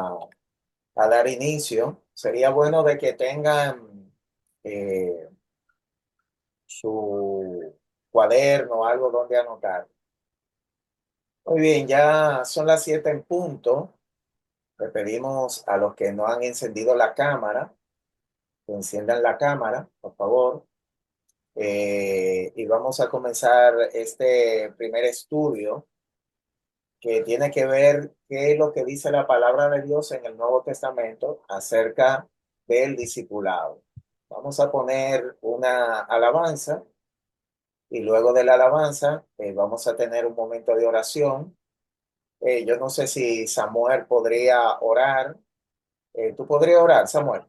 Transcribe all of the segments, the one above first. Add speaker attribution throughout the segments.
Speaker 1: a dar inicio. Sería bueno de que tengan eh, su cuaderno o algo donde anotar. Muy bien, ya son las 7 en punto. Le pedimos a los que no han encendido la cámara, que enciendan la cámara, por favor. Y vamos a comenzar este primer estudio que tiene que ver qué es lo que dice la palabra de Dios en el Nuevo Testamento acerca del discipulado. Vamos a poner una alabanza y luego de la alabanza vamos a tener un momento de oración. Yo no sé si Samuel podría orar. ¿Tú podrías orar, Samuel?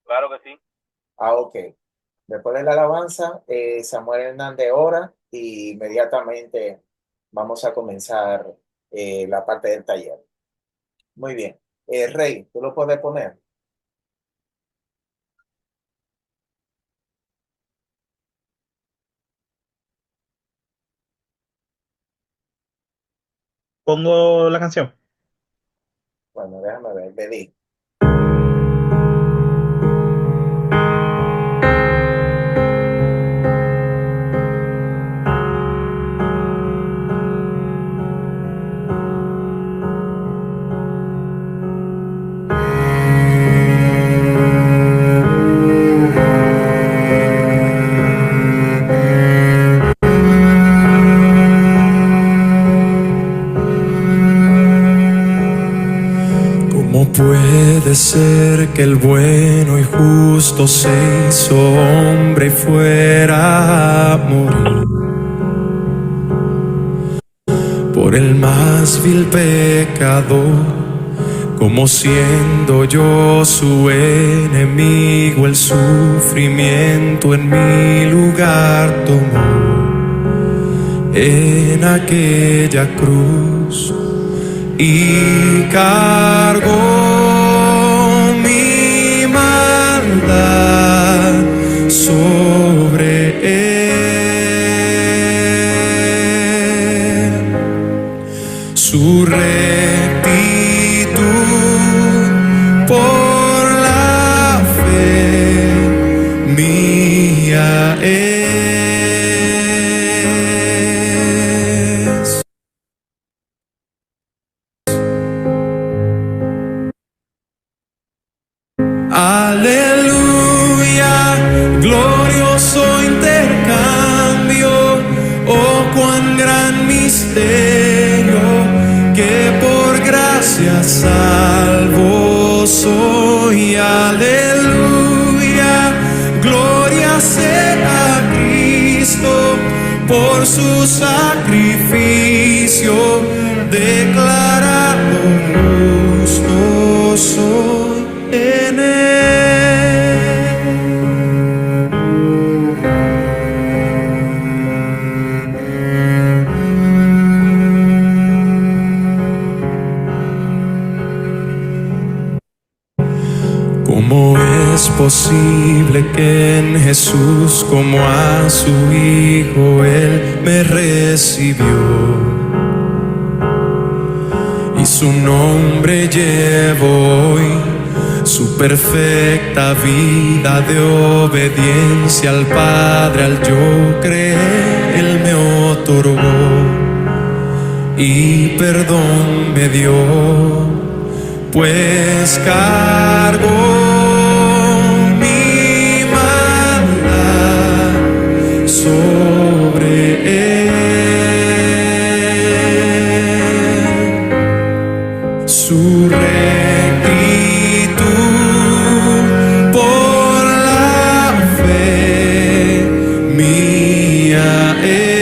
Speaker 2: Claro que sí.
Speaker 1: Ok. Después de la alabanza, Samuel Hernández ora y inmediatamente vamos a comenzar la parte del taller. Muy bien. Rey, ¿tú lo puedes poner?
Speaker 3: Pongo la canción.
Speaker 1: Bueno, déjame ver, pedí.
Speaker 4: ¿Cómo puede ser que el bueno y justo se hizo hombre y fuera a morir por el más vil pecador? Como siendo yo su enemigo, el sufrimiento en mi lugar tomó en aquella cruz y cargó mi maldad sobre él. Su rectitud por la fe mía es. Aleluya, glorioso intercambio, oh cuán gran misterio, que por gracia salvo soy. Aleluya, gloria sea a Cristo por su sacrificio, declarado justo soy en él. ¿Cómo es posible que en Jesús, como a su Hijo, Él me recibió? Y su nombre llevo hoy, su perfecta vida de obediencia al Padre, al yo creer, Él me otorgó y perdón me dio, pues cargó mi maldad sobre él. Su rectitud por la fe mía es.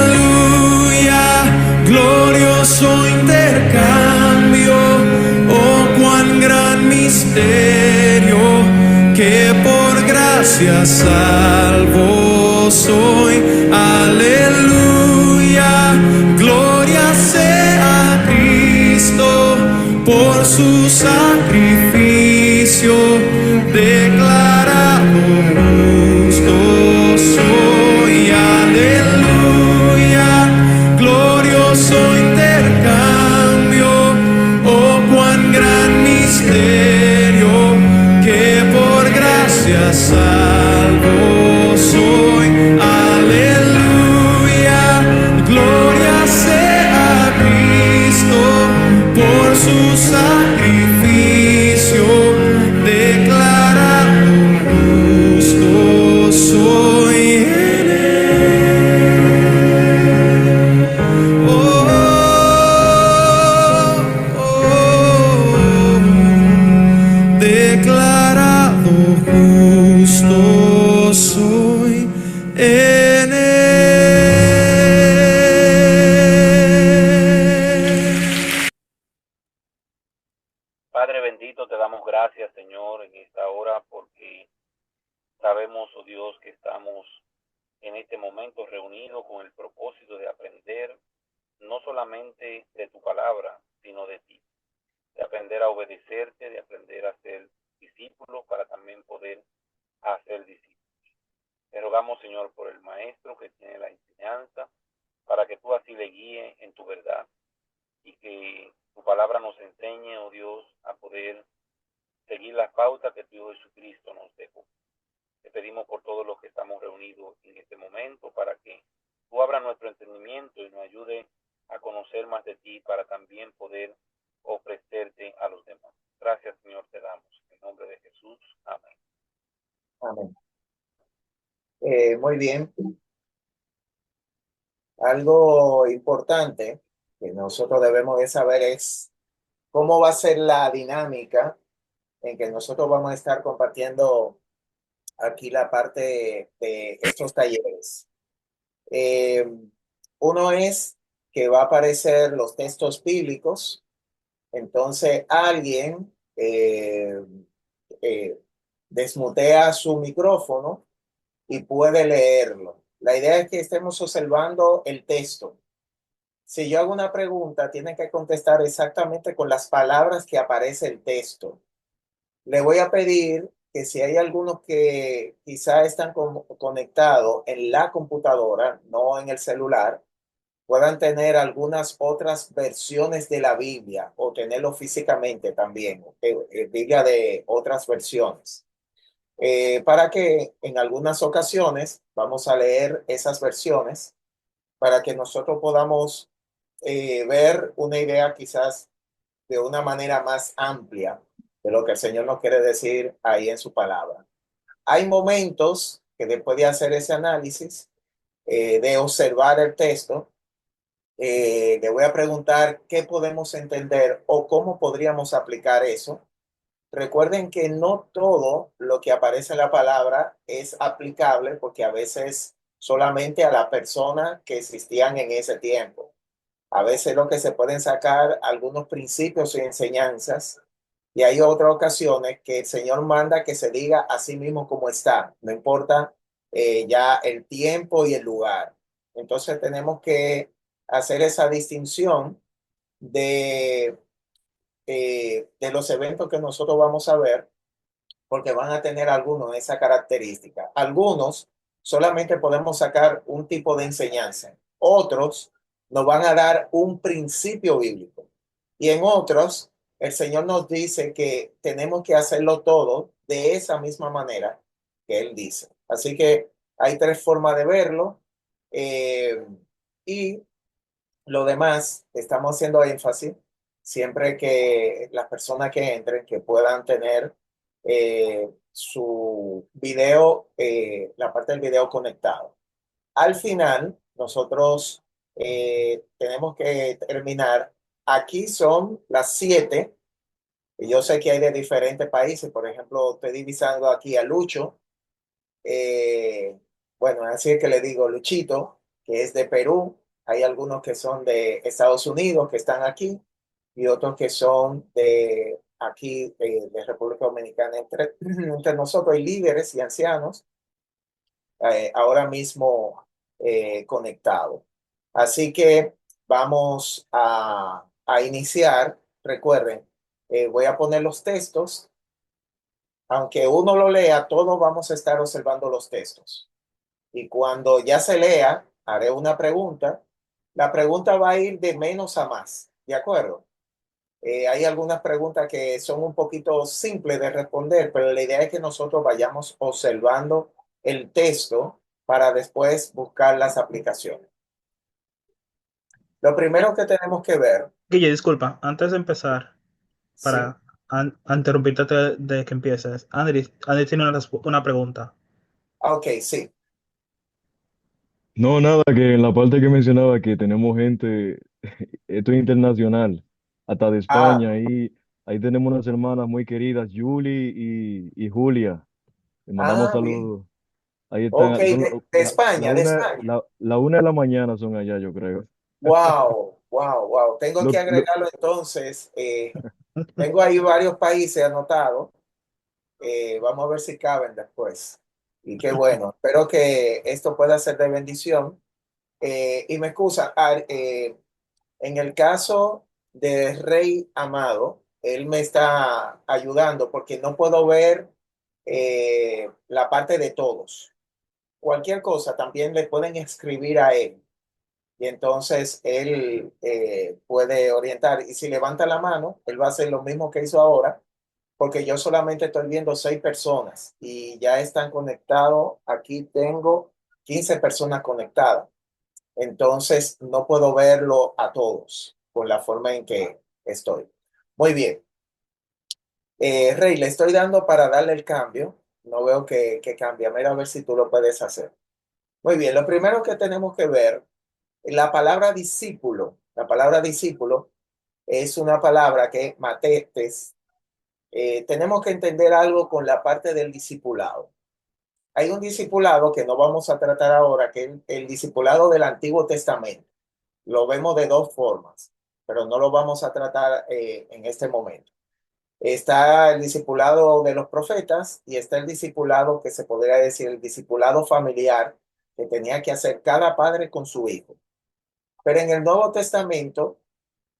Speaker 4: Aleluya, glorioso intercambio, oh cuán gran misterio, que por gracia salvo soy. Aleluya, gloria sea a Cristo por su sacrificio, declarado justo soy.
Speaker 2: estamos en este momento reunidos con el propósito de aprender no solamente de tu palabra, sino de ti, de aprender a obedecerte, de aprender a ser discípulos para también poder hacer discípulos. Te rogamos, Señor, por el maestro que tiene la enseñanza, para que tú así le guíes en tu verdad y que tu palabra nos enseñe, oh Dios, a poder seguir las pautas que tu Hijo Jesucristo nos dejó. Te pedimos por todos los que estamos reunidos en este momento para que tú abras nuestro entendimiento y nos ayude a conocer más de ti para también poder ofrecerte a los demás. Gracias, Señor, te damos. En nombre de Jesús. Amén.
Speaker 1: Amén. Muy bien. Algo importante que nosotros debemos de saber es cómo va a ser la dinámica en que nosotros vamos a estar compartiendo aquí la parte de estos talleres. Uno es que va a aparecer los textos bíblicos, entonces alguien eh, desmutea su micrófono y puede leerlo. La idea es que estemos observando el texto. Si yo hago una pregunta, tienen que contestar exactamente con las palabras que aparece el texto. Le voy a pedir que si hay algunos que quizá están conectados en la computadora, no en el celular, puedan tener algunas otras versiones de la Biblia o tenerlo físicamente también, Biblia de otras versiones. Para que en algunas ocasiones vamos a leer esas versiones para que nosotros podamos ver una idea quizás de una manera más amplia de lo que el Señor nos quiere decir ahí en su palabra. Hay momentos que después de hacer ese análisis, de observar el texto, le voy a preguntar qué podemos entender o cómo podríamos aplicar eso. Recuerden que no todo lo que aparece en la palabra es aplicable porque a veces solamente a la persona que existían en ese tiempo. A veces lo que se pueden sacar algunos principios y enseñanzas y hay otras ocasiones que el Señor manda que se diga así mismo como está, no importa ya el tiempo y el lugar. Entonces tenemos que hacer esa distinción de, de los eventos que nosotros vamos a ver, porque van a tener algunos esa característica. Algunos solamente podemos sacar un tipo de enseñanza, otros nos van a dar un principio bíblico y en otros el Señor nos dice que tenemos que hacerlo todo de esa misma manera que Él dice. Así que hay tres formas de verlo y lo demás, estamos haciendo énfasis siempre que las personas que entren, que puedan tener su video, la parte del video conectado. Al final, nosotros tenemos que terminar. Aquí son las 7. Y yo sé que hay de diferentes países. Por ejemplo, estoy divisando aquí a Lucho. Eh, bueno, así que le digo Luchito, que es de Perú. Hay algunos que son de Estados Unidos que están aquí y otros que son de aquí, de República Dominicana. Entre nosotros hay líderes y ancianos ahora mismo conectados. Así que vamos a iniciar. Recuerden, voy a poner los textos. Aunque uno lo lea, todos vamos a estar observando los textos. Y cuando ya se lea, haré una pregunta. La pregunta va a ir de menos a más, ¿de acuerdo? Hay algunas preguntas que son un poquito simples de responder, pero la idea es que nosotros vayamos observando el texto para después buscar las aplicaciones. Lo primero que tenemos que ver,
Speaker 3: Guille, disculpa, antes de empezar,
Speaker 1: sí,
Speaker 3: para interrumpirte de que empieces, Andrés tiene una pregunta.
Speaker 1: ok, sí.
Speaker 5: No, nada, que en la parte que mencionaba que tenemos gente, esto es internacional, hasta de
Speaker 1: Ah,
Speaker 5: España, ahí tenemos unas hermanas muy queridas, Julie y Julia, les mandamos
Speaker 1: bien.
Speaker 5: saludos. Ahí
Speaker 1: Ok,
Speaker 5: están, son
Speaker 1: de España, de España.
Speaker 5: la 1 de la mañana son allá, yo creo.
Speaker 1: Wow, wow, wow. Tengo que
Speaker 5: Lo, lo-
Speaker 1: agregarlo entonces. Tengo ahí varios países anotados. Vamos a ver si caben después. Y qué bueno. Espero que esto pueda ser de bendición. Y me excusa, en el caso de Rey Amado, él me está ayudando porque no puedo ver la parte de todos. Cualquier cosa también le pueden escribir a él y entonces él puede orientar. Y si levanta la mano, él va a hacer lo mismo que hizo ahora, porque yo solamente estoy viendo 6 personas y ya están conectados. Aquí tengo 15 personas conectadas. Entonces no puedo verlo a todos por la forma en que estoy. Muy bien. Rey, le estoy dando para darle el cambio. No veo que cambia. Mira a ver si tú lo puedes hacer. Muy bien. Lo primero que tenemos que ver, la palabra discípulo. La palabra discípulo es una palabra que matetes. Tenemos que entender algo con la parte del discipulado. Hay un discipulado que no vamos a tratar ahora, que es el discipulado del Antiguo Testamento. Lo vemos de 2 formas, pero no lo vamos a tratar en este momento. Está el discipulado de los profetas y está el discipulado que se podría decir el discipulado familiar que tenía que hacer cada padre con su hijo. Pero en el Nuevo Testamento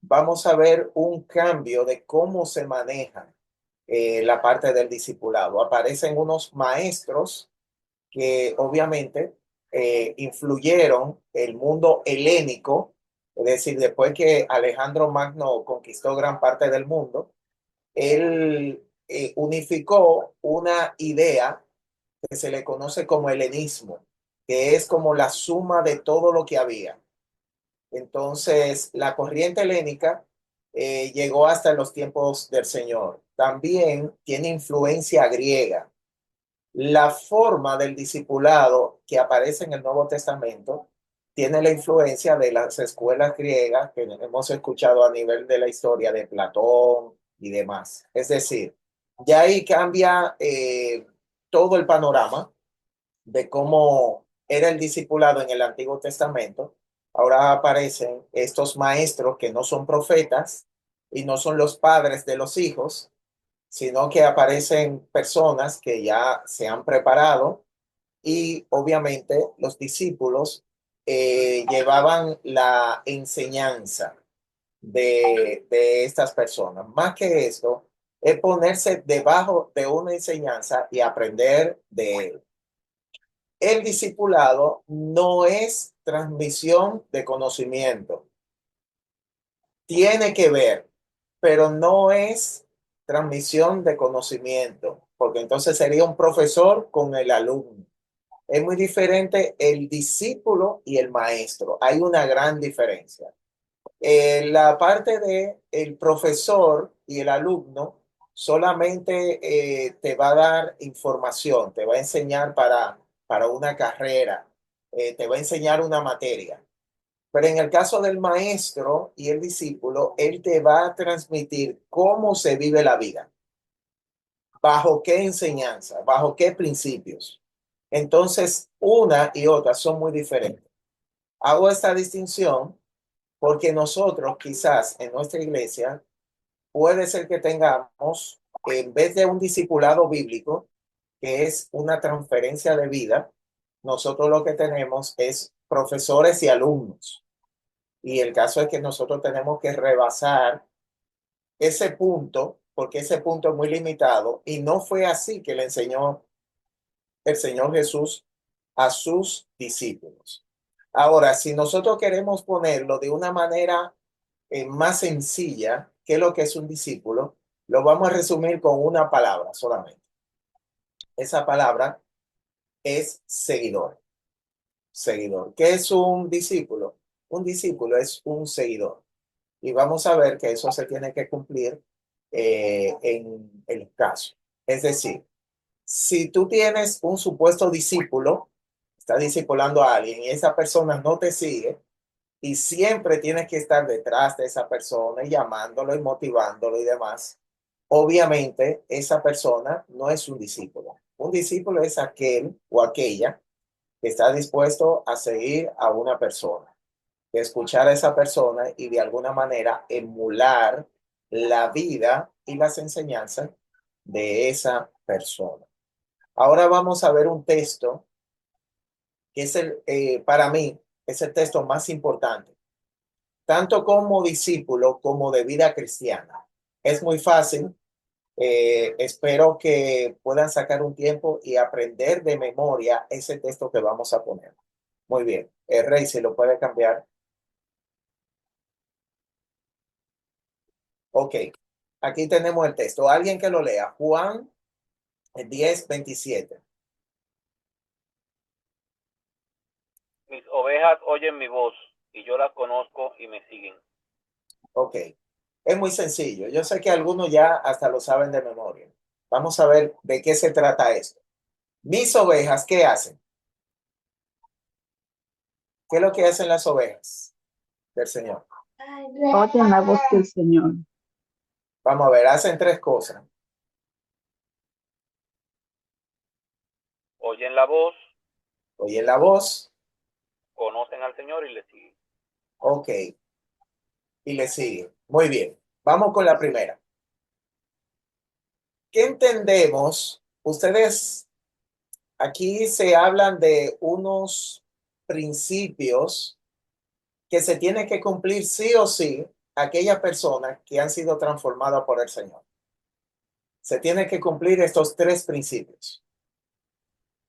Speaker 1: vamos a ver un cambio de cómo se maneja la parte del discipulado. Aparecen unos maestros que obviamente influyeron el mundo helénico, es decir, después que Alejandro Magno conquistó gran parte del mundo, él unificó una idea que se le conoce como helenismo, que es como la suma de todo lo que había. Entonces, la corriente helénica llegó hasta los tiempos del Señor. También tiene influencia griega. La forma del discipulado que aparece en el Nuevo Testamento tiene la influencia de las escuelas griegas que hemos escuchado a nivel de la historia de Platón y demás. Es decir, ya ahí cambia todo el panorama de cómo era el discipulado en el Antiguo Testamento. Ahora aparecen estos maestros que no son profetas y no son los padres de los hijos, sino que aparecen personas que ya se han preparado y obviamente los discípulos llevaban la enseñanza de estas personas. Más que esto, es ponerse debajo de una enseñanza y aprender de él. El discipulado no es transmisión de conocimiento. Tiene que ver, pero no es transmisión de conocimiento, porque entonces sería un profesor con el alumno. Es muy diferente el discípulo y el maestro. Hay una gran diferencia. La parte de el profesor y el alumno solamente te va a dar información, te va a enseñar para una carrera, te va a enseñar una materia. Pero en el caso del maestro y el discípulo, él te va a transmitir cómo se vive la vida, bajo qué enseñanza, bajo qué principios. Entonces, una y otra son muy diferentes. Hago esta distinción porque nosotros quizás en nuestra iglesia puede ser que tengamos, en vez de un discipulado bíblico, que es una transferencia de vida, nosotros lo que tenemos es profesores y alumnos. Y el caso es que nosotros tenemos que rebasar ese punto, porque ese punto es muy limitado y no fue así que le enseñó el Señor Jesús a sus discípulos. Ahora, si nosotros queremos ponerlo de una manera más sencilla, ¿qué es lo que es un discípulo? Lo vamos a resumir con una palabra solamente. Esa palabra es seguidor. Seguidor. ¿Qué es un discípulo? Un discípulo es un seguidor. Y vamos a ver que eso se tiene que cumplir en el caso. Es decir, si tú tienes un supuesto discípulo, está discipulando a alguien y esa persona no te sigue y siempre tienes que estar detrás de esa persona y llamándolo y motivándolo y demás, obviamente esa persona no es un discípulo. Un discípulo es aquel o aquella que está dispuesto a seguir a una persona, de escuchar a esa persona y de alguna manera emular la vida y las enseñanzas de esa persona. Ahora vamos a ver un texto que es para mí, es el texto más importante, tanto como discípulo como de vida cristiana. Es muy fácil. Espero que puedan sacar un tiempo y aprender de memoria ese texto que vamos a poner. Muy bien. Rey, si lo puede cambiar. Ok. Aquí tenemos el texto. Alguien que lo lea. Juan 10:27.
Speaker 2: Mis ovejas oyen mi voz y yo las conozco y me siguen.
Speaker 1: Ok. Es muy sencillo. Yo sé que algunos ya hasta lo saben de memoria. Vamos a ver de qué se trata esto. Mis ovejas, ¿qué hacen? ¿Qué es lo que hacen las ovejas del Señor?
Speaker 6: Oyen la voz del Señor.
Speaker 1: Vamos a ver, hacen tres cosas.
Speaker 2: Oyen la voz,
Speaker 1: Oyen la voz,
Speaker 2: conocen al Señor y le siguen.
Speaker 1: ok, y le siguen. Muy bien. Vamos con la primera. ¿Qué entendemos? Ustedes aquí se hablan de unos principios que se tienen que cumplir sí o sí aquellas personas que han sido transformadas por el Señor. Se tienen que cumplir estos tres principios.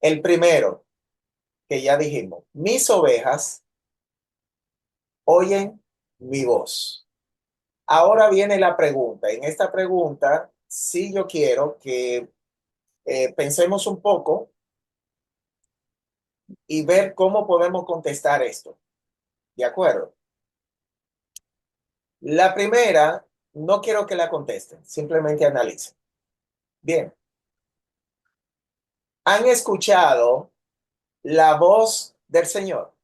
Speaker 1: El primero, que ya dijimos, mis ovejas oyen mi voz. Ahora viene la pregunta. En esta pregunta, sí yo quiero que pensemos un poco y ver cómo podemos contestar esto. ¿De acuerdo? La primera, no quiero que la contesten, simplemente analicen. Bien. ¿Han escuchado la voz del Señor?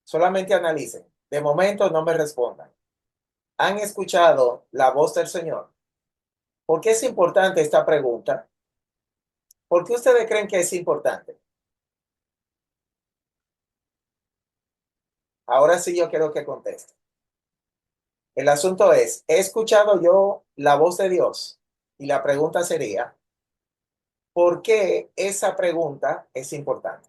Speaker 1: Solamente analicen. De momento no me respondan. ¿Han escuchado la voz del Señor? ¿Por qué es importante esta pregunta? ¿Por qué ustedes creen que es importante? Ahora sí yo quiero que contesten. El asunto es, ¿he escuchado yo la voz de Dios? Y la pregunta sería, ¿por qué esa pregunta es importante?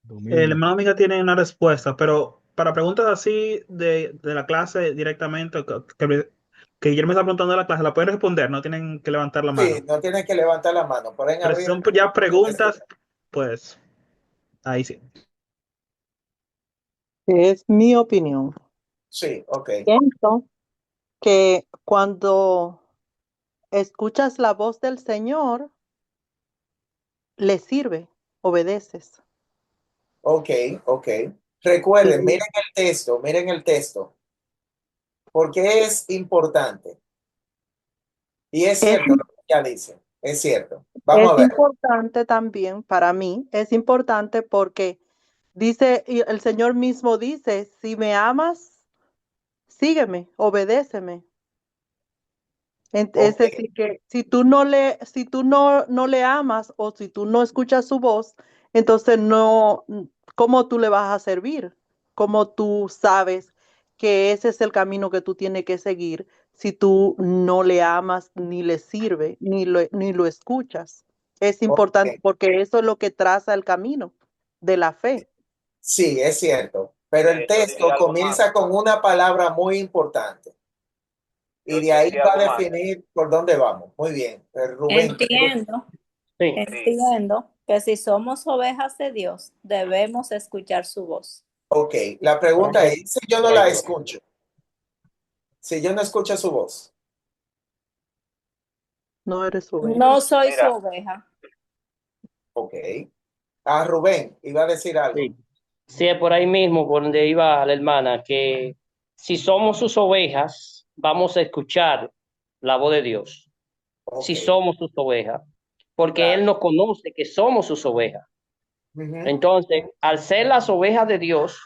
Speaker 3: El
Speaker 5: Dominio.
Speaker 3: hermano amiga tiene una respuesta, pero para preguntas así de la clase directamente, que Guillermo está preguntando de la clase, la pueden responder, no tienen que levantar la
Speaker 1: Sí,
Speaker 3: mano.
Speaker 1: no tienen que levantar la mano. Pueden
Speaker 3: Pero si
Speaker 1: abrir.
Speaker 3: son ya preguntas, pues ahí sí.
Speaker 6: Es mi opinión.
Speaker 1: Sí, ok.
Speaker 6: Pienso que cuando escuchas la voz del Señor, le sirve, obedeces.
Speaker 1: Ok, ok. Recuerden,
Speaker 6: Y
Speaker 1: miren el texto, porque es importante. Y es
Speaker 6: es,
Speaker 1: cierto lo que ya dice, es cierto. Vamos a
Speaker 6: es
Speaker 1: ver.
Speaker 6: importante también para mí, es importante porque dice, y el Señor mismo dice, si me amas, sígueme, obedéceme. Es
Speaker 1: Ok,
Speaker 6: decir, que si tú no le amas o si tú no escuchas su voz, entonces no, ¿cómo tú le vas a servir? ¿Cómo tú sabes que ese es el camino que tú tienes que seguir si tú no le amas, ni le sirve, ni lo escuchas? Es importante
Speaker 1: ok.
Speaker 6: porque eso es lo que traza el camino de la fe.
Speaker 1: Sí, es cierto. Pero el
Speaker 2: Yo
Speaker 1: texto
Speaker 2: diría algo más.
Speaker 1: comienza con una palabra muy importante y de
Speaker 2: Yo
Speaker 1: ahí
Speaker 2: diría
Speaker 1: va
Speaker 2: algo
Speaker 1: a
Speaker 2: más.
Speaker 1: definir por dónde vamos. Muy bien. Rubén,
Speaker 7: Entiendo,
Speaker 8: Sí,
Speaker 2: Sí,
Speaker 7: entiendo que si somos ovejas de Dios, debemos escuchar su voz.
Speaker 1: ok. La pregunta
Speaker 8: correcto,
Speaker 1: es, si yo no la
Speaker 8: correcto.
Speaker 1: escucho, si yo no escucho su voz,
Speaker 6: No eres oveja.
Speaker 7: No soy su
Speaker 2: mira,
Speaker 7: oveja.
Speaker 1: ok. Ah, Rubén, iba a decir algo.
Speaker 8: Sí. Sí, es por ahí mismo, por donde iba la hermana, que si somos sus ovejas, vamos a escuchar la voz de Dios.
Speaker 1: Ok,
Speaker 8: Si somos sus ovejas, porque Él
Speaker 1: claro.
Speaker 8: nos conoce que somos sus ovejas.
Speaker 1: Ujú.
Speaker 8: Entonces, al ser las ovejas de Dios,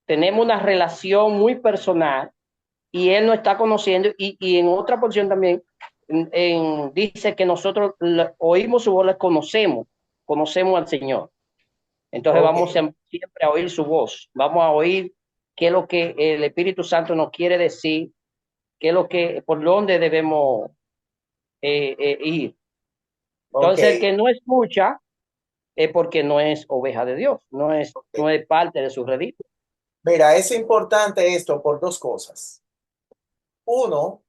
Speaker 8: tenemos una relación muy personal y Él nos está conociendo y en otra porción también dice que nosotros oímos su voz, le conocemos al Señor. Entonces
Speaker 1: Ok,
Speaker 8: vamos siempre a oír su voz, vamos a oír qué es lo que el Espíritu Santo nos quiere decir, qué es lo que, por dónde debemos ir. Entonces, el
Speaker 1: Ok,
Speaker 8: que no escucha es porque no es oveja de Dios,
Speaker 1: ok.
Speaker 8: no es parte de su redil.
Speaker 1: Mira, es importante esto por dos cosas. Uno,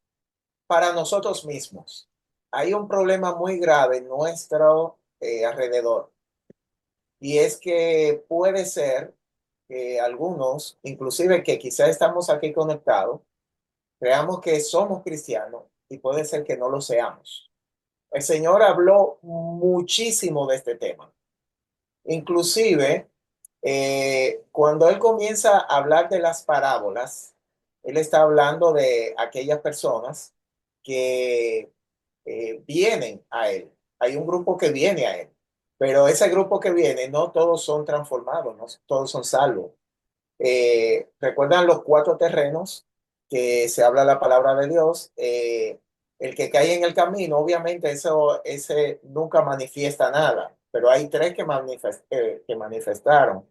Speaker 1: para nosotros mismos. Hay un problema muy grave en nuestro alrededor. Y es que puede ser que algunos, inclusive que quizá estamos aquí conectados, creamos que somos cristianos y puede ser que no lo seamos. El Señor habló muchísimo de este tema. Inclusive, cuando Él comienza a hablar de las parábolas, Él está hablando de aquellas personas que vienen a Él. Hay un grupo que viene a Él, pero ese grupo que viene, no todos son transformados, no todos son salvos. ¿Recuerdan los cuatro terrenos que se habla la palabra de Dios? El que cae en el camino, obviamente ese nunca manifiesta nada, pero hay tres que manifestaron.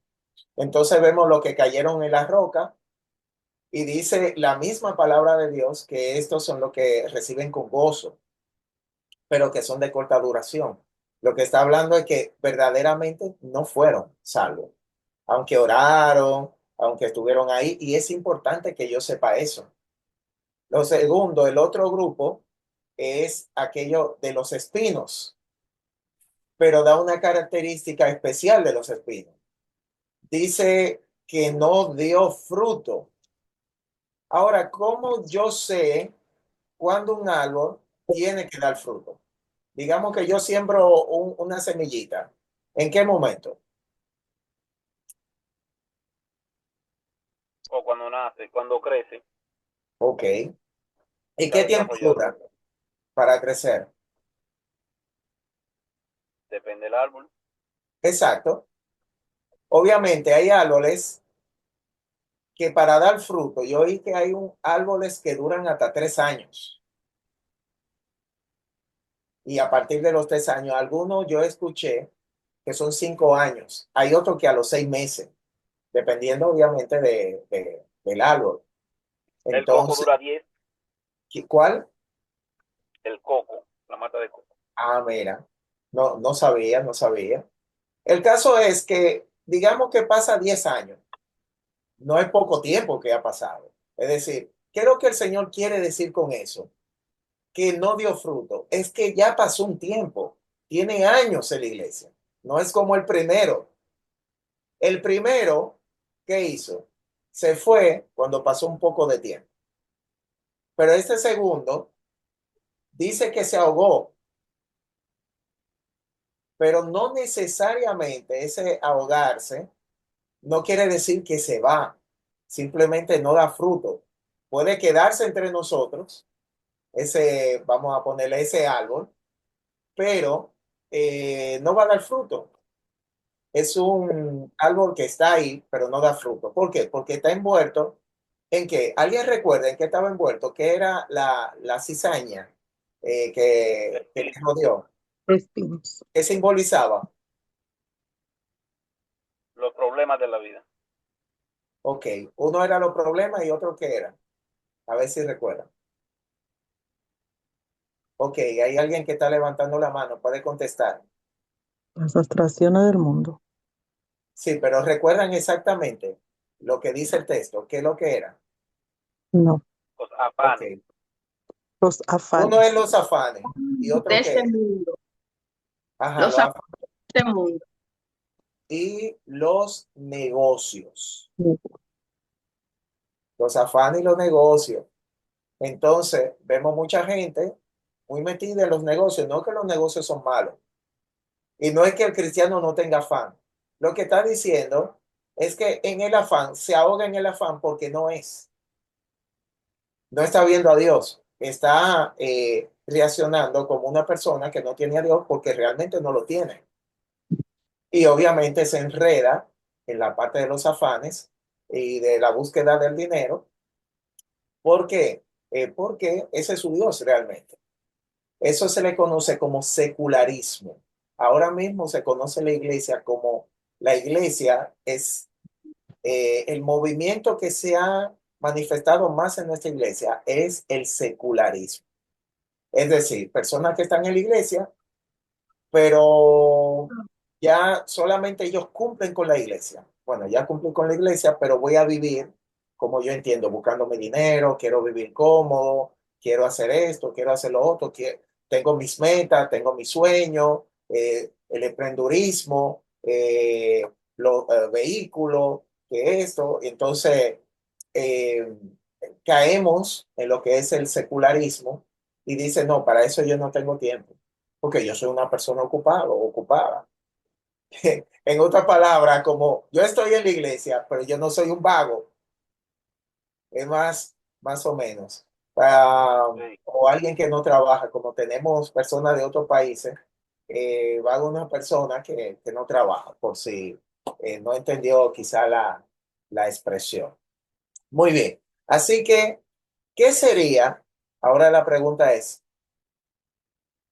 Speaker 1: Entonces vemos los que cayeron en la roca y dice la misma palabra de Dios que estos son los que reciben con gozo, pero que son de corta duración. Lo que está hablando es que verdaderamente no fueron salvos, aunque oraron, aunque estuvieron ahí, y es importante que yo sepa eso. Lo segundo, el otro grupo es aquello de los espinos, pero da una característica especial de los espinos. Dice que no dio fruto. Ahora, ¿cómo yo sé cuándo un árbol tiene que dar fruto? Digamos que yo siembro una semillita. ¿En qué momento?
Speaker 2: O cuando nace, cuando crece,
Speaker 1: Ok. ¿Y
Speaker 2: está
Speaker 1: qué tiempo
Speaker 2: desarrollando.
Speaker 1: dura para crecer?
Speaker 2: Depende del árbol.
Speaker 1: Exacto. Obviamente hay árboles que para dar fruto, yo oí que hay árboles que duran hasta 3 años. Y a partir de los 3 años, algunos yo escuché que son 5 años. Hay otros que a los 6 meses, dependiendo obviamente del árbol.
Speaker 2: El coco
Speaker 1: Entonces,
Speaker 2: dura 10.
Speaker 1: ¿cuál?
Speaker 2: El coco, la mata de coco.
Speaker 1: Ah, mira, no, no sabía, no sabía. El caso es que, digamos que pasa 10 años, no es poco tiempo que ha pasado. Es decir, ¿qué es lo que el Señor quiere decir con eso? Que no dio fruto. Es que ya pasó un tiempo, tiene años en la iglesia. No es como el primero. El primero, ¿qué hizo? Se fue cuando pasó un poco de tiempo. Pero este segundo dice que se ahogó, pero no necesariamente ese ahogarse no quiere decir que se va, simplemente no da fruto. Puede quedarse entre nosotros, vamos a ponerle ese árbol, pero no va a dar fruto. Es un árbol que está ahí, pero no da fruto. ¿Por qué? Porque está envuelto en qué. ¿Alguien recuerda en qué estaba envuelto? ¿Qué era la cizaña que le rodeó?
Speaker 6: Espinos.
Speaker 1: ¿Qué simbolizaba?
Speaker 2: Los problemas de la vida.
Speaker 1: Ok, uno era los problemas y otro qué era. A ver si recuerdan. Ok, hay alguien que está levantando la mano, puede contestar.
Speaker 6: Las atracciones del mundo.
Speaker 1: Sí, pero recuerdan exactamente lo que dice el texto, qué es lo que era.
Speaker 6: No,
Speaker 2: Los
Speaker 1: Ok,
Speaker 2: afanes.
Speaker 6: los
Speaker 1: uno es
Speaker 6: afanes.
Speaker 1: los afanes y
Speaker 9: De
Speaker 1: otro qué
Speaker 9: este
Speaker 1: es.
Speaker 9: mundo,
Speaker 1: Ajá,
Speaker 9: los
Speaker 1: los
Speaker 9: afanes
Speaker 1: afanes
Speaker 9: de este mundo.
Speaker 1: y los negocios. Los afanes y los negocios. Entonces, vemos mucha gente muy metida en los negocios. No que los negocios son malos. Y no es que el cristiano no tenga afán. Lo que está diciendo es que en el afán, se ahoga en el afán porque no es. No está viendo a Dios. Está reaccionando como una persona que no tiene a Dios porque realmente no lo tiene. Y obviamente se enreda en la parte de los afanes y de la búsqueda del dinero. ¿Por qué? Porque ese es su Dios realmente. Eso se le conoce como secularismo. Ahora mismo se conoce la iglesia como la iglesia es el movimiento que se ha manifestado más en nuestra iglesia es el secularismo. Es decir, personas que están en la iglesia, pero ya solamente ellos cumplen con la iglesia. Bueno, ya cumplí con la iglesia, pero voy a vivir como yo entiendo, buscando mi dinero, quiero vivir cómodo, quiero hacer esto, quiero hacer lo otro, tengo mis metas, tengo mis sueños, el emprendurismo, los vehículos, que esto. Entonces, eh, caemos en lo que es el secularismo y dice, no, para eso yo no tengo tiempo, porque yo soy una persona ocupada, ocupada. En otras palabras, como yo estoy en la iglesia, pero yo no soy un vago, es más o menos.
Speaker 2: Sí.
Speaker 1: O alguien que no trabaja, como tenemos personas de otros países, va una persona que no trabaja, por si no entendió quizá la expresión. Muy bien. Así que, ¿qué sería? Ahora la pregunta es,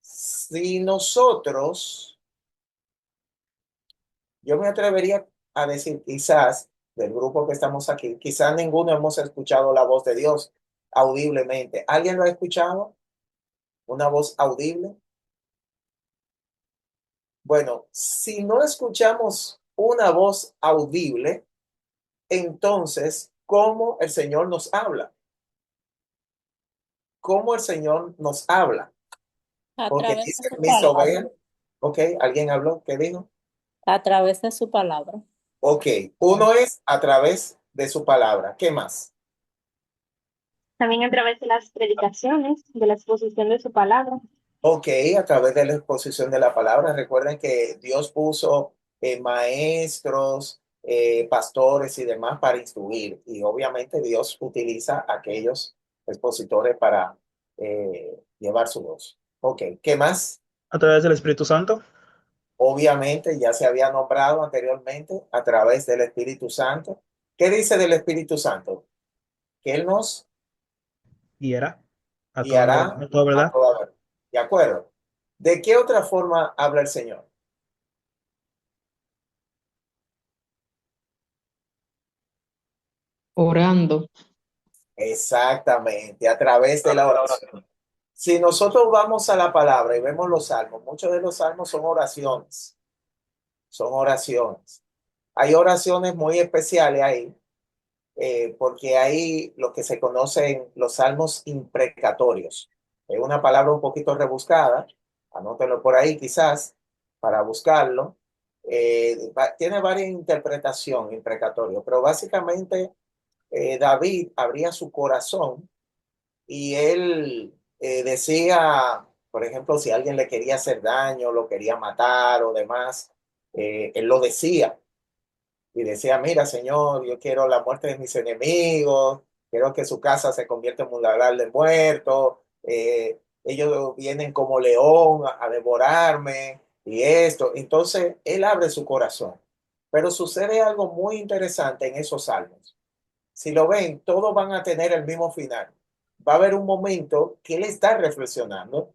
Speaker 1: si nosotros, yo me atrevería a decir quizás del grupo que estamos aquí, quizás ninguno hemos escuchado la voz de Dios audiblemente. ¿Alguien lo ha escuchado? ¿Una voz audible? Bueno, si no escuchamos una voz audible, entonces, ¿cómo el Señor nos habla? ¿Cómo el Señor nos habla?
Speaker 7: A
Speaker 1: Porque
Speaker 7: través de
Speaker 1: dice,
Speaker 7: su
Speaker 1: mis
Speaker 7: palabra.
Speaker 1: ovejas, ok, ¿alguien habló? ¿Qué dijo?
Speaker 7: A través de su palabra.
Speaker 1: Ok, uno es a través de su palabra. ¿Qué más?
Speaker 9: También a través de las predicaciones, de la exposición de su palabra.
Speaker 1: Ok, a través de la exposición de la palabra. Recuerden que Dios puso maestros, pastores y demás para instruir. Y obviamente Dios utiliza a aquellos expositores para llevar su voz. Ok, ¿qué más?
Speaker 3: A través del Espíritu Santo.
Speaker 1: Obviamente ya se había nombrado anteriormente a través del Espíritu Santo. ¿Qué dice del Espíritu Santo? Que Él nos
Speaker 3: Y era
Speaker 1: guiará
Speaker 3: a toda
Speaker 1: a
Speaker 3: verdad.
Speaker 1: toda verdad. ¿De acuerdo? ¿De qué otra forma habla el Señor?
Speaker 10: Orando.
Speaker 1: Exactamente, a través
Speaker 2: A
Speaker 1: de la
Speaker 2: través de la
Speaker 1: oración.
Speaker 2: oración.
Speaker 1: Si nosotros vamos a la palabra y vemos los salmos, muchos de los salmos son oraciones, son oraciones. Hay oraciones muy especiales ahí, porque hay lo que se conocen los salmos imprecatorios. Es una palabra un poquito rebuscada, anótenlo por ahí quizás para buscarlo. Tiene varias interpretaciones imprecatorio, pero básicamente David abría su corazón y él decía, por ejemplo, si alguien le quería hacer daño, lo quería matar o demás, él lo decía y decía, mira, Señor, yo quiero la muerte de mis enemigos, quiero que su casa se convierta en un lagar de muertos, ellos vienen como león a devorarme y esto. Entonces, él abre su corazón. Pero sucede algo muy interesante en esos salmos. Si lo ven, todos van a tener el mismo final. Va a haber un momento que él está reflexionando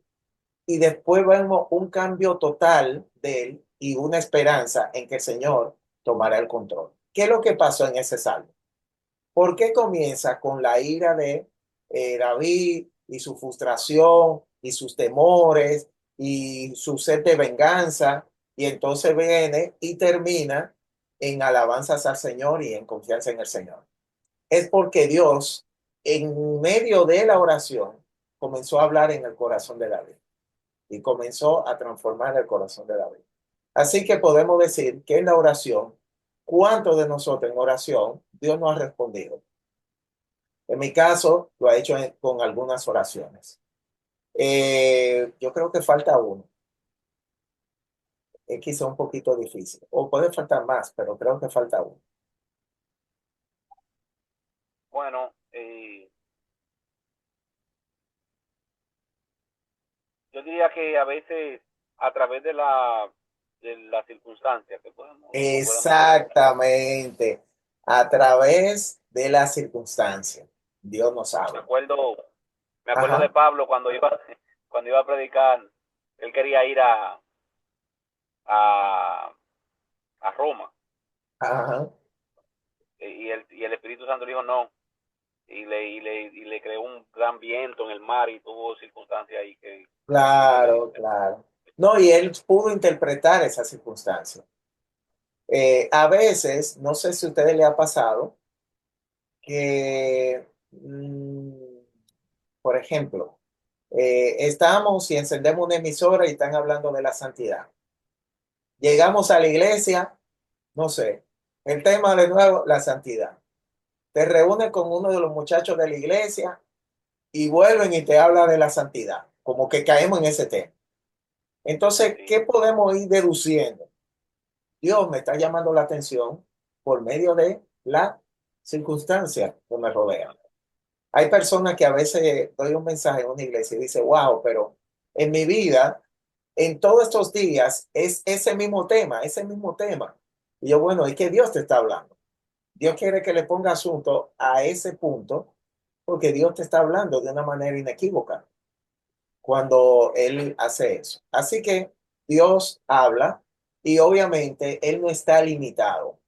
Speaker 1: y después vemos un cambio total de él y una esperanza en que el Señor tomará el control. ¿Qué es lo que pasó en ese salmo? ¿Por qué comienza con la ira de David y su frustración y sus temores y su sed de venganza? Y entonces viene y termina en alabanzas al Señor y en confianza en el Señor. Es porque Dios, en medio de la oración, comenzó a hablar en el corazón de David y comenzó a transformar el corazón de David. Así que podemos decir que en la oración, ¿cuántos de nosotros en oración Dios nos ha respondido? En mi caso, lo ha hecho con algunas oraciones. Yo creo que falta uno. Es quizá un poquito difícil. O puede faltar más, pero creo que falta uno.
Speaker 2: Bueno, yo diría que a veces a través de la circunstancia que podemos tener.
Speaker 1: Exactamente. A través de las circunstancias. Dios nos
Speaker 2: Me
Speaker 1: habla.
Speaker 2: acuerdo, me acuerdo de
Speaker 1: Ajá,
Speaker 2: Pablo cuando iba a predicar, él quería ir a, a Roma.
Speaker 1: ajá.
Speaker 2: y el Espíritu Santo le dijo no, y le creó un gran viento en el mar y tuvo circunstancias ahí que...
Speaker 1: Claro, claro. No, y él pudo interpretar esa circunstancia. A veces, no sé si a ustedes le ha pasado que, por ejemplo, estamos y encendemos una emisora y están hablando de la santidad. Llegamos a la iglesia, no sé, el tema de nuevo, la santidad. Te reúnes con uno de los muchachos de la iglesia y vuelven y te hablan de la santidad, como que caemos en ese tema. Entonces, ¿qué podemos ir deduciendo? Dios me está llamando la atención por medio de la circunstancia que me rodea. Hay personas que a veces doy un mensaje en una iglesia y dice, wow, pero en mi vida, en todos estos días, es ese mismo tema, ese mismo tema. Y yo, bueno, es que Dios te está hablando. Dios quiere que le ponga asunto a ese punto porque Dios te está hablando de una manera inequívoca cuando Él hace eso. Así que Dios habla y obviamente Él no está limitado.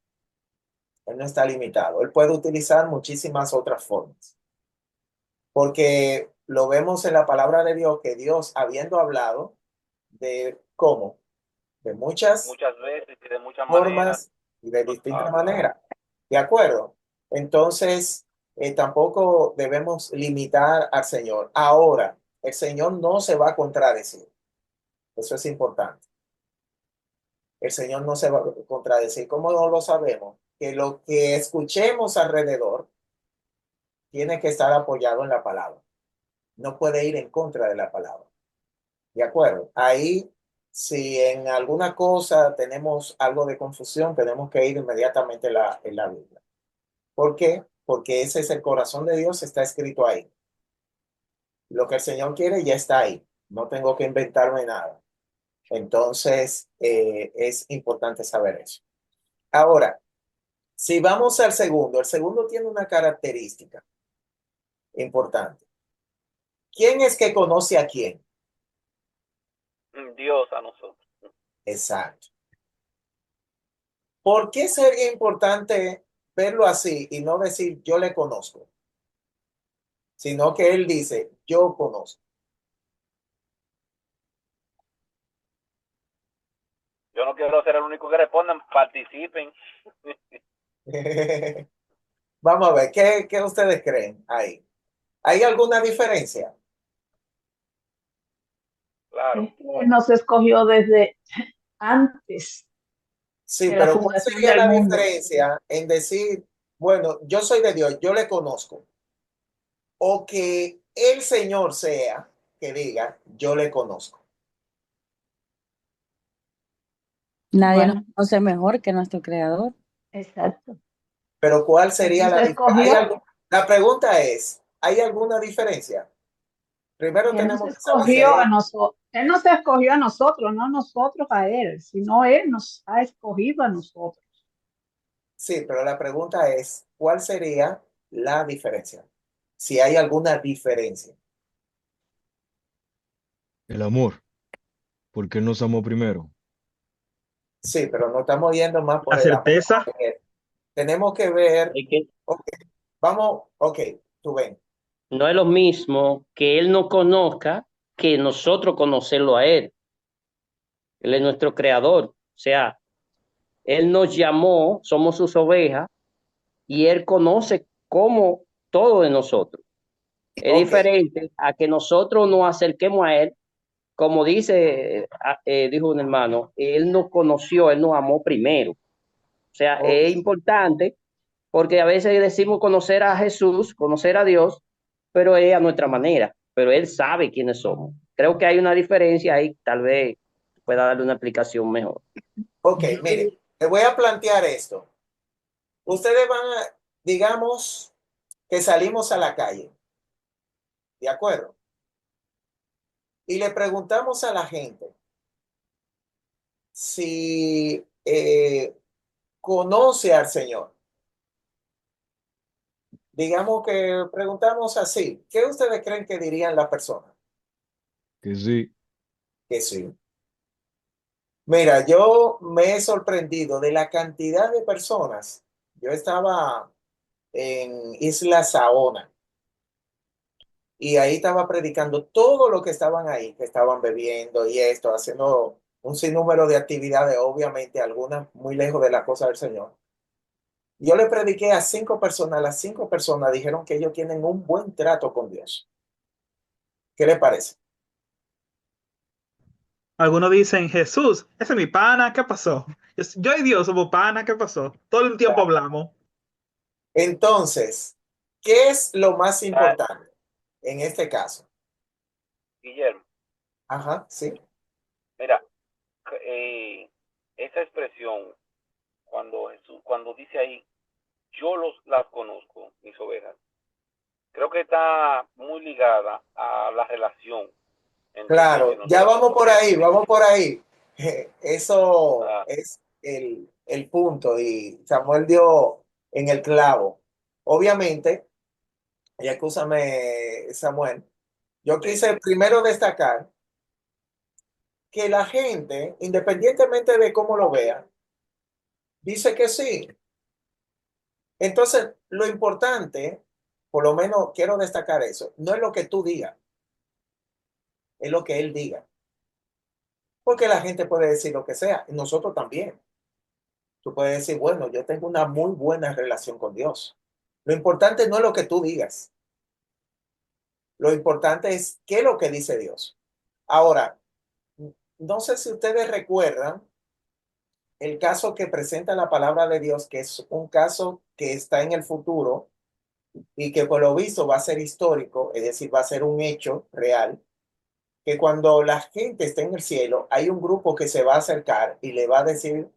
Speaker 1: Él no está limitado. Él puede utilizar muchísimas otras formas. Porque lo vemos en la palabra de Dios que Dios, habiendo hablado de cómo, de muchas
Speaker 2: veces y de muchas maneras.
Speaker 1: formas y de distintas maneras. ¿De acuerdo? Entonces, tampoco debemos limitar al Señor. Ahora, el Señor no se va a contradecir. Eso es importante. El Señor no se va a contradecir. ¿Cómo no lo sabemos? Que lo que escuchemos alrededor tiene que estar apoyado en la palabra. No puede ir en contra de la palabra. ¿De acuerdo? Ahí, si en alguna cosa tenemos algo de confusión, tenemos que ir inmediatamente en la Biblia. ¿Por qué? Porque ese es el corazón de Dios, está escrito ahí. Lo que el Señor quiere ya está ahí. No tengo que inventarme nada. Entonces, es importante saber eso. Ahora, si vamos al segundo, el segundo tiene una característica importante. ¿Quién es que conoce a quién?
Speaker 2: Dios a nosotros.
Speaker 1: Exacto. ¿Por qué sería importante verlo así y no decir yo le conozco? Sino que él dice yo conozco.
Speaker 2: Yo no quiero ser el único que respondan, participen.
Speaker 1: Vamos a ver, ¿qué ustedes creen ahí? ¿Hay alguna diferencia?
Speaker 2: Claro.
Speaker 10: Es que nos escogió desde antes
Speaker 1: Sí,
Speaker 10: de la
Speaker 1: pero ¿cuál
Speaker 10: fundación
Speaker 1: sería
Speaker 10: del
Speaker 1: la
Speaker 10: mundo.
Speaker 1: diferencia en decir, bueno, yo soy de Dios, yo le conozco? O que el Señor sea que diga, yo le conozco.
Speaker 11: Nadie nos
Speaker 10: Bueno,
Speaker 11: conoce mejor que nuestro creador.
Speaker 10: exacto.
Speaker 1: Pero ¿cuál
Speaker 10: Él
Speaker 1: sería
Speaker 10: nos
Speaker 1: la diferencia?
Speaker 10: escogió,
Speaker 1: La pregunta es, ¿hay alguna diferencia? Primero
Speaker 10: él nos
Speaker 1: tenemos que saber si
Speaker 10: escogió a
Speaker 1: hay...
Speaker 10: nosotros. Él nos escogió a nosotros, no nosotros a él, sino él nos ha escogido a nosotros.
Speaker 1: Sí, pero la pregunta es, ¿cuál sería la diferencia? Si hay alguna diferencia.
Speaker 5: El amor, porque Él nos amó primero.
Speaker 1: Sí, pero no estamos yendo más por
Speaker 3: La
Speaker 1: el amor.
Speaker 3: certeza.
Speaker 1: Tenemos que ver,
Speaker 8: Es que
Speaker 1: ok, vamos, ok, tú ven.
Speaker 8: no es lo mismo que Él nos conozca que nosotros conocerlo a Él. Él es nuestro creador. O sea, Él nos llamó, somos sus ovejas, y Él conoce como todo de nosotros. Es
Speaker 1: Ok,
Speaker 8: diferente a que nosotros nos acerquemos a Él, como dijo un hermano, Él nos conoció, Él nos amó primero. O sea,
Speaker 1: ok,
Speaker 8: es importante porque a veces decimos conocer a Jesús, conocer a Dios, pero es a nuestra manera, pero Él sabe quiénes somos. Creo que hay una diferencia ahí, tal vez pueda darle una explicación mejor.
Speaker 1: ok,
Speaker 10: Yo
Speaker 1: mire,
Speaker 10: diría,
Speaker 1: le voy a plantear esto. Ustedes van a, digamos, que salimos a la calle, ¿de acuerdo? Y le preguntamos a la gente si conoce al Señor. Digamos que preguntamos así, ¿qué ustedes creen que dirían las personas?
Speaker 5: Que sí,
Speaker 1: Que sí. Mira, yo me he sorprendido de la cantidad de personas Yo estaba en Isla Saona y ahí estaba predicando todo lo que estaban ahí, que estaban bebiendo y esto, haciendo un sinnúmero de actividades, obviamente algunas muy lejos de la cosa del Señor. Yo le prediqué a 5 personas, las 5 personas dijeron que ellos tienen un buen trato con Dios. ¿Qué le parece?
Speaker 3: Algunos dicen, Jesús, ese es mi pana, ¿qué pasó? Yo y Dios somos pana, ¿qué pasó? Todo el tiempo hablamos.
Speaker 1: Entonces, ¿qué es lo más
Speaker 2: Ah,
Speaker 1: importante en este caso?
Speaker 2: Guillermo,
Speaker 1: Ajá, sí.
Speaker 2: mira, esa expresión, cuando dice ahí, las conozco, mis ovejas, creo que está muy ligada a la relación entre
Speaker 1: Claro, ya
Speaker 2: nosotros,
Speaker 1: vamos por
Speaker 2: porque
Speaker 1: ahí,
Speaker 2: dice,
Speaker 1: vamos por ahí. Eso
Speaker 2: ah,
Speaker 1: es el punto y Samuel dio en el clavo. Obviamente, y escúchame, Samuel, yo
Speaker 2: sí,
Speaker 1: quise primero destacar que la gente, independientemente de cómo lo vea, dice que sí. Entonces, lo importante, por lo menos quiero destacar eso, no es lo que tú digas, es lo que él diga. Porque la gente puede decir lo que sea, y nosotros también. Tú puedes decir, bueno, yo tengo una muy buena relación con Dios. Lo importante no es lo que tú digas. Lo importante es qué es lo que dice Dios. Ahora, no sé si ustedes recuerdan el caso que presenta la palabra de Dios, que es un caso que está en el futuro y que por lo visto va a ser histórico, es decir, va a ser un hecho real, que cuando la gente esté en el cielo, hay un grupo que se va a acercar y le va a decir,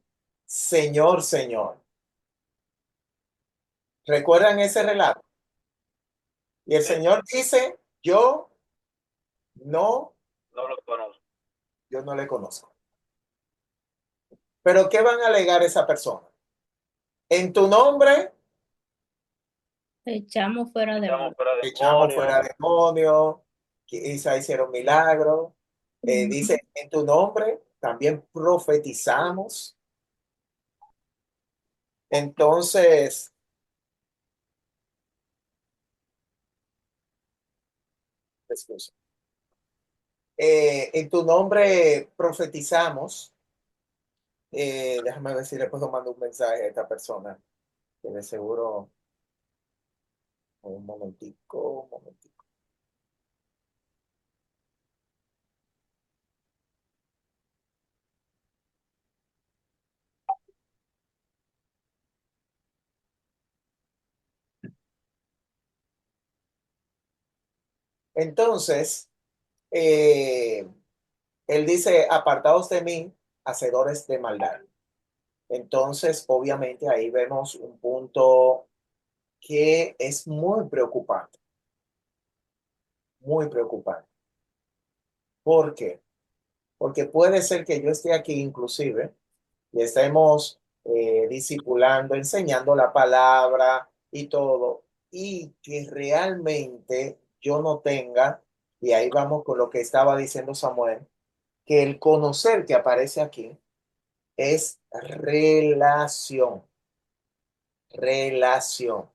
Speaker 1: Señor, Señor. ¿Recuerdan ese relato? Y el
Speaker 2: sí,
Speaker 1: Señor dice, no,
Speaker 2: no lo conozco.
Speaker 1: yo no le conozco. Pero ¿qué van a alegar esa persona? En tu nombre
Speaker 7: Echamos fuera
Speaker 2: Echamos
Speaker 7: demonios.
Speaker 2: fuera
Speaker 1: echamos
Speaker 2: demonios,
Speaker 1: fuera demonios, quizá hicieron milagros. Dice, en tu nombre también profetizamos. Entonces, excusa. En tu nombre profetizamos. Déjame ver si le puedo mandar un mensaje a esta persona, que de seguro, un momentico, un momentico. Entonces, él dice, apartados de mí, hacedores de maldad. Entonces, obviamente, ahí vemos un punto que es muy preocupante, muy preocupante. ¿Por qué? Porque puede ser que yo esté aquí inclusive y estemos discipulando, enseñando la palabra y todo, y que realmente yo no tenga, y ahí vamos con lo que estaba diciendo Samuel, que el conocer que aparece aquí es relación, relación.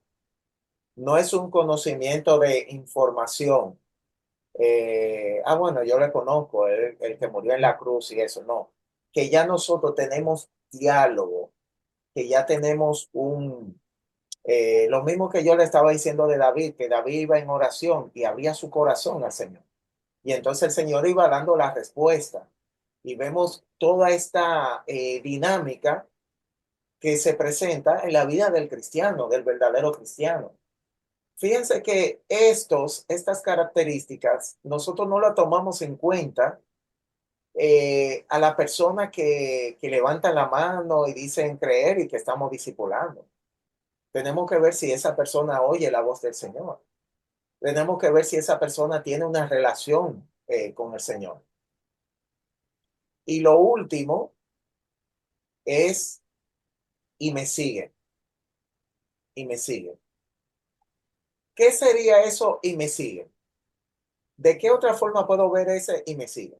Speaker 1: No es un conocimiento de información. Bueno, yo le conozco, el que murió en la cruz y eso, no. Que ya nosotros tenemos diálogo, que ya tenemos lo mismo que yo le estaba diciendo de David, que David iba en oración y abría su corazón al Señor. Y entonces el Señor iba dando la respuesta. Y vemos toda esta dinámica que se presenta en la vida del cristiano, del verdadero cristiano. Fíjense que estas características, nosotros no las tomamos en cuenta a la persona que levantan la mano y dicen creer y que estamos discipulando. Tenemos que ver si esa persona oye la voz del Señor. Tenemos que ver si esa persona tiene una relación con el Señor. Y lo último es, y me sigue, y me sigue. ¿Qué sería eso y me sigue? ¿De qué otra forma puedo ver ese y me sigue?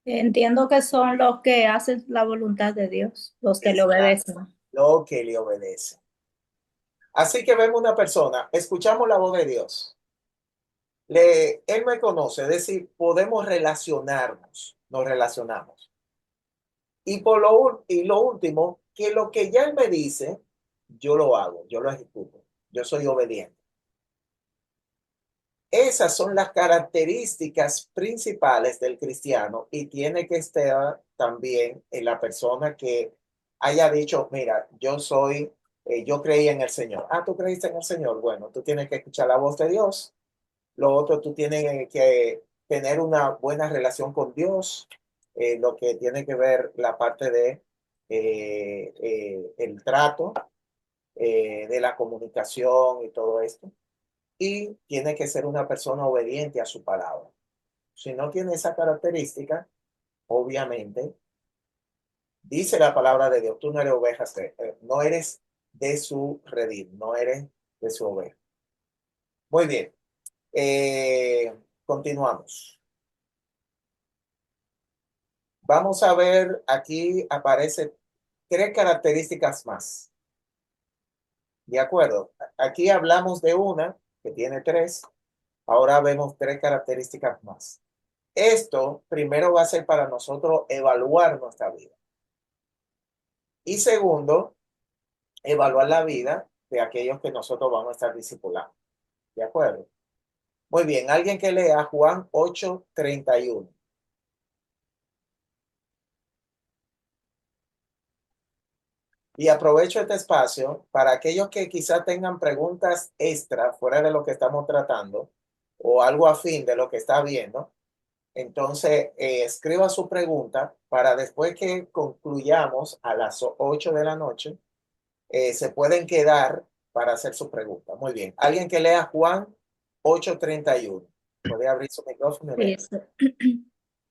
Speaker 7: Entiendo que son los que hacen la voluntad de Dios, los que le
Speaker 1: Exacto.
Speaker 7: obedecen.
Speaker 1: lo que le obedece. Así que vemos una persona, escuchamos la voz de Dios. Él me conoce, es decir, podemos relacionarnos, nos relacionamos. Y lo último, que lo que ya él me dice, yo lo hago, yo lo ejecuto, yo soy obediente. Esas son las características principales del cristiano y tiene que estar también en la persona que haya dicho, mira, yo creí en el Señor. Ah, tú creíste en el Señor. Bueno, tú tienes que escuchar la voz de Dios. Lo otro, tú tienes que tener una buena relación con Dios, lo que tiene que ver la parte de el trato, de la comunicación y todo esto. Y tiene que ser una persona obediente a su palabra. Si no tiene esa característica, obviamente, dice la palabra de Dios, tú no eres no eres de su redil, no eres de su oveja. Muy bien. Continuamos. Vamos a ver, aquí aparecen 3 características más. ¿De acuerdo? Aquí hablamos de una que tiene 3. Ahora vemos 3 características más. Esto primero va a ser para nosotros evaluar nuestra vida. Y segundo, evaluar la vida de aquellos que nosotros vamos a estar discipulando. ¿De acuerdo? Muy bien, alguien que lea Juan 8:31. Y aprovecho este espacio para aquellos que quizás tengan preguntas extra fuera de lo que estamos tratando o algo afín de lo que está viendo. Entonces, escriba su pregunta para después que concluyamos a las 8 de la noche, se pueden quedar para hacer su pregunta. Muy bien. Alguien que lea Juan 8:31. Puede abrir su micrófono y leer.
Speaker 7: Dice,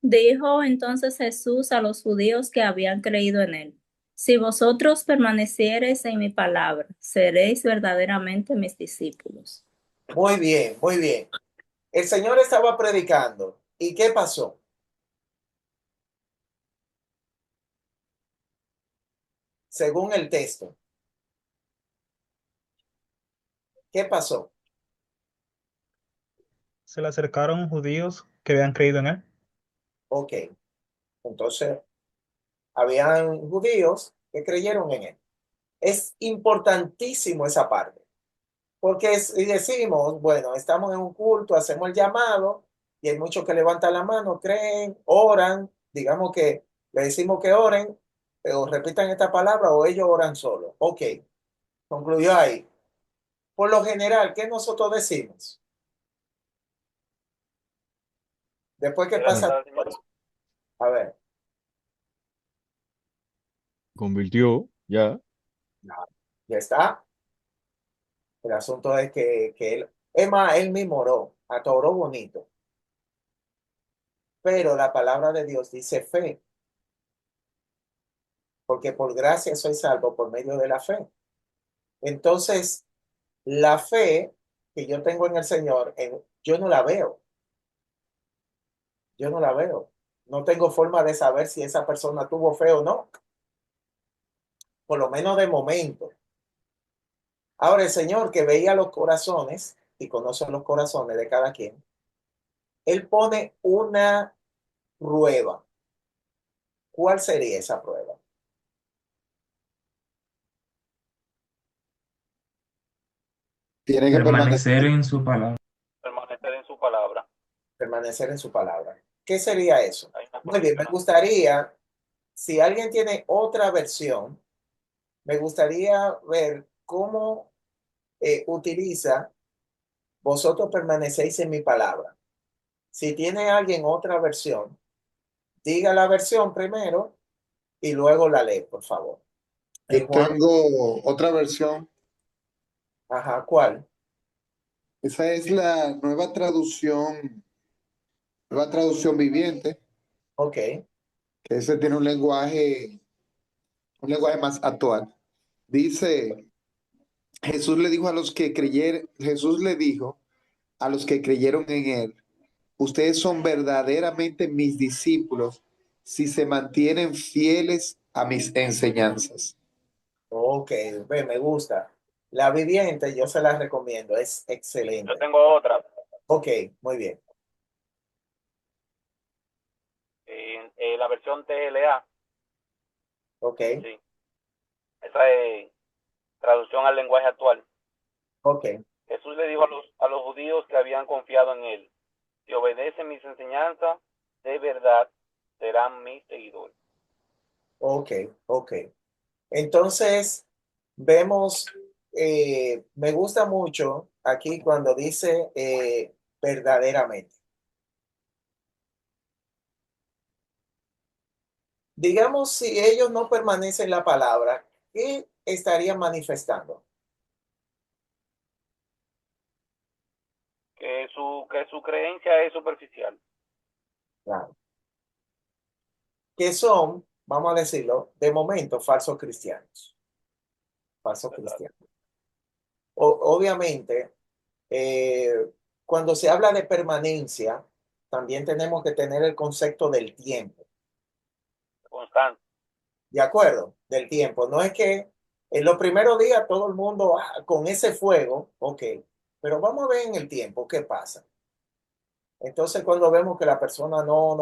Speaker 7: dijo entonces Jesús a los judíos que habían creído en él: si vosotros permaneciereis en mi palabra, seréis verdaderamente mis discípulos.
Speaker 1: Muy bien, muy bien. El Señor estaba predicando. ¿Y qué pasó? Según el texto. ¿Qué pasó?
Speaker 3: Se le acercaron judíos que habían creído en él.
Speaker 1: Ok. Entonces, habían judíos que creyeron en él. Es importantísimo esa parte. Porque si decimos, bueno, estamos en un culto, hacemos el llamado y hay muchos que levantan la mano, creen, oran, digamos que le decimos que oren o repitan esta palabra o ellos oran solo. Ok, concluyó ahí. Por lo general, ¿qué nosotros decimos? Después que pasa, a ver,
Speaker 5: Convirtió, ya.
Speaker 1: ya está. El asunto es que él, es más, él mismo oró, hasta oró bonito. Pero la palabra de Dios dice fe. Porque por gracia soy salvo por medio de la fe. Entonces, la fe que yo tengo en el Señor, yo no la veo. Yo no la veo. No tengo forma de saber si esa persona tuvo fe o no. Por lo menos de momento. Ahora, el Señor que veía los corazones y conoce los corazones de cada quien, Él pone una prueba. ¿Cuál sería esa prueba?
Speaker 12: Tiene que permanecer
Speaker 13: Permanecer en su palabra.
Speaker 2: Permanecer en su palabra.
Speaker 1: Permanecer en su palabra. ¿Qué sería eso?
Speaker 2: Hay una
Speaker 1: Muy bien, me gustaría, si alguien tiene otra versión, me gustaría ver cómo utiliza vosotros permanecéis en mi palabra. Si tiene alguien otra versión, diga la versión primero y luego la lee, por favor.
Speaker 12: Yo tengo otra versión.
Speaker 1: Ajá, ¿cuál?
Speaker 12: Esa es la nueva traducción viviente,
Speaker 1: Ok,
Speaker 12: que ese tiene un lenguaje más actual. Dice, Jesús le dijo a los que creyeron en él: ustedes son verdaderamente mis discípulos si se mantienen fieles a mis enseñanzas.
Speaker 1: Ok, me gusta. La viviente, yo se la recomiendo, es
Speaker 2: Yo
Speaker 1: excelente.
Speaker 2: tengo otra.
Speaker 1: Ok, muy bien.
Speaker 2: La versión TLA.
Speaker 1: Ok,
Speaker 2: Sí. Esa es traducción al lenguaje actual.
Speaker 1: ok,
Speaker 2: Jesús le dijo a los judíos que habían confiado en él: si obedecen mis enseñanzas, de verdad serán mis seguidores.
Speaker 1: ok, ok. Entonces, vemos, me gusta mucho aquí cuando dice verdaderamente. Digamos, si ellos no permanecen en la palabra, ¿qué estarían manifestando?
Speaker 2: Que su creencia es superficial.
Speaker 1: Claro. Que son, vamos a decirlo, de momento, falsos cristianos. Falsos cristianos. Obviamente, eh, cuando se habla de permanencia, también tenemos que tener el concepto del tiempo.
Speaker 2: Constante.
Speaker 1: ¿De acuerdo? Del tiempo. No es que en los primeros días todo el mundo con ese fuego, ok, pero vamos a ver en el tiempo qué pasa. Entonces, cuando vemos que la persona no,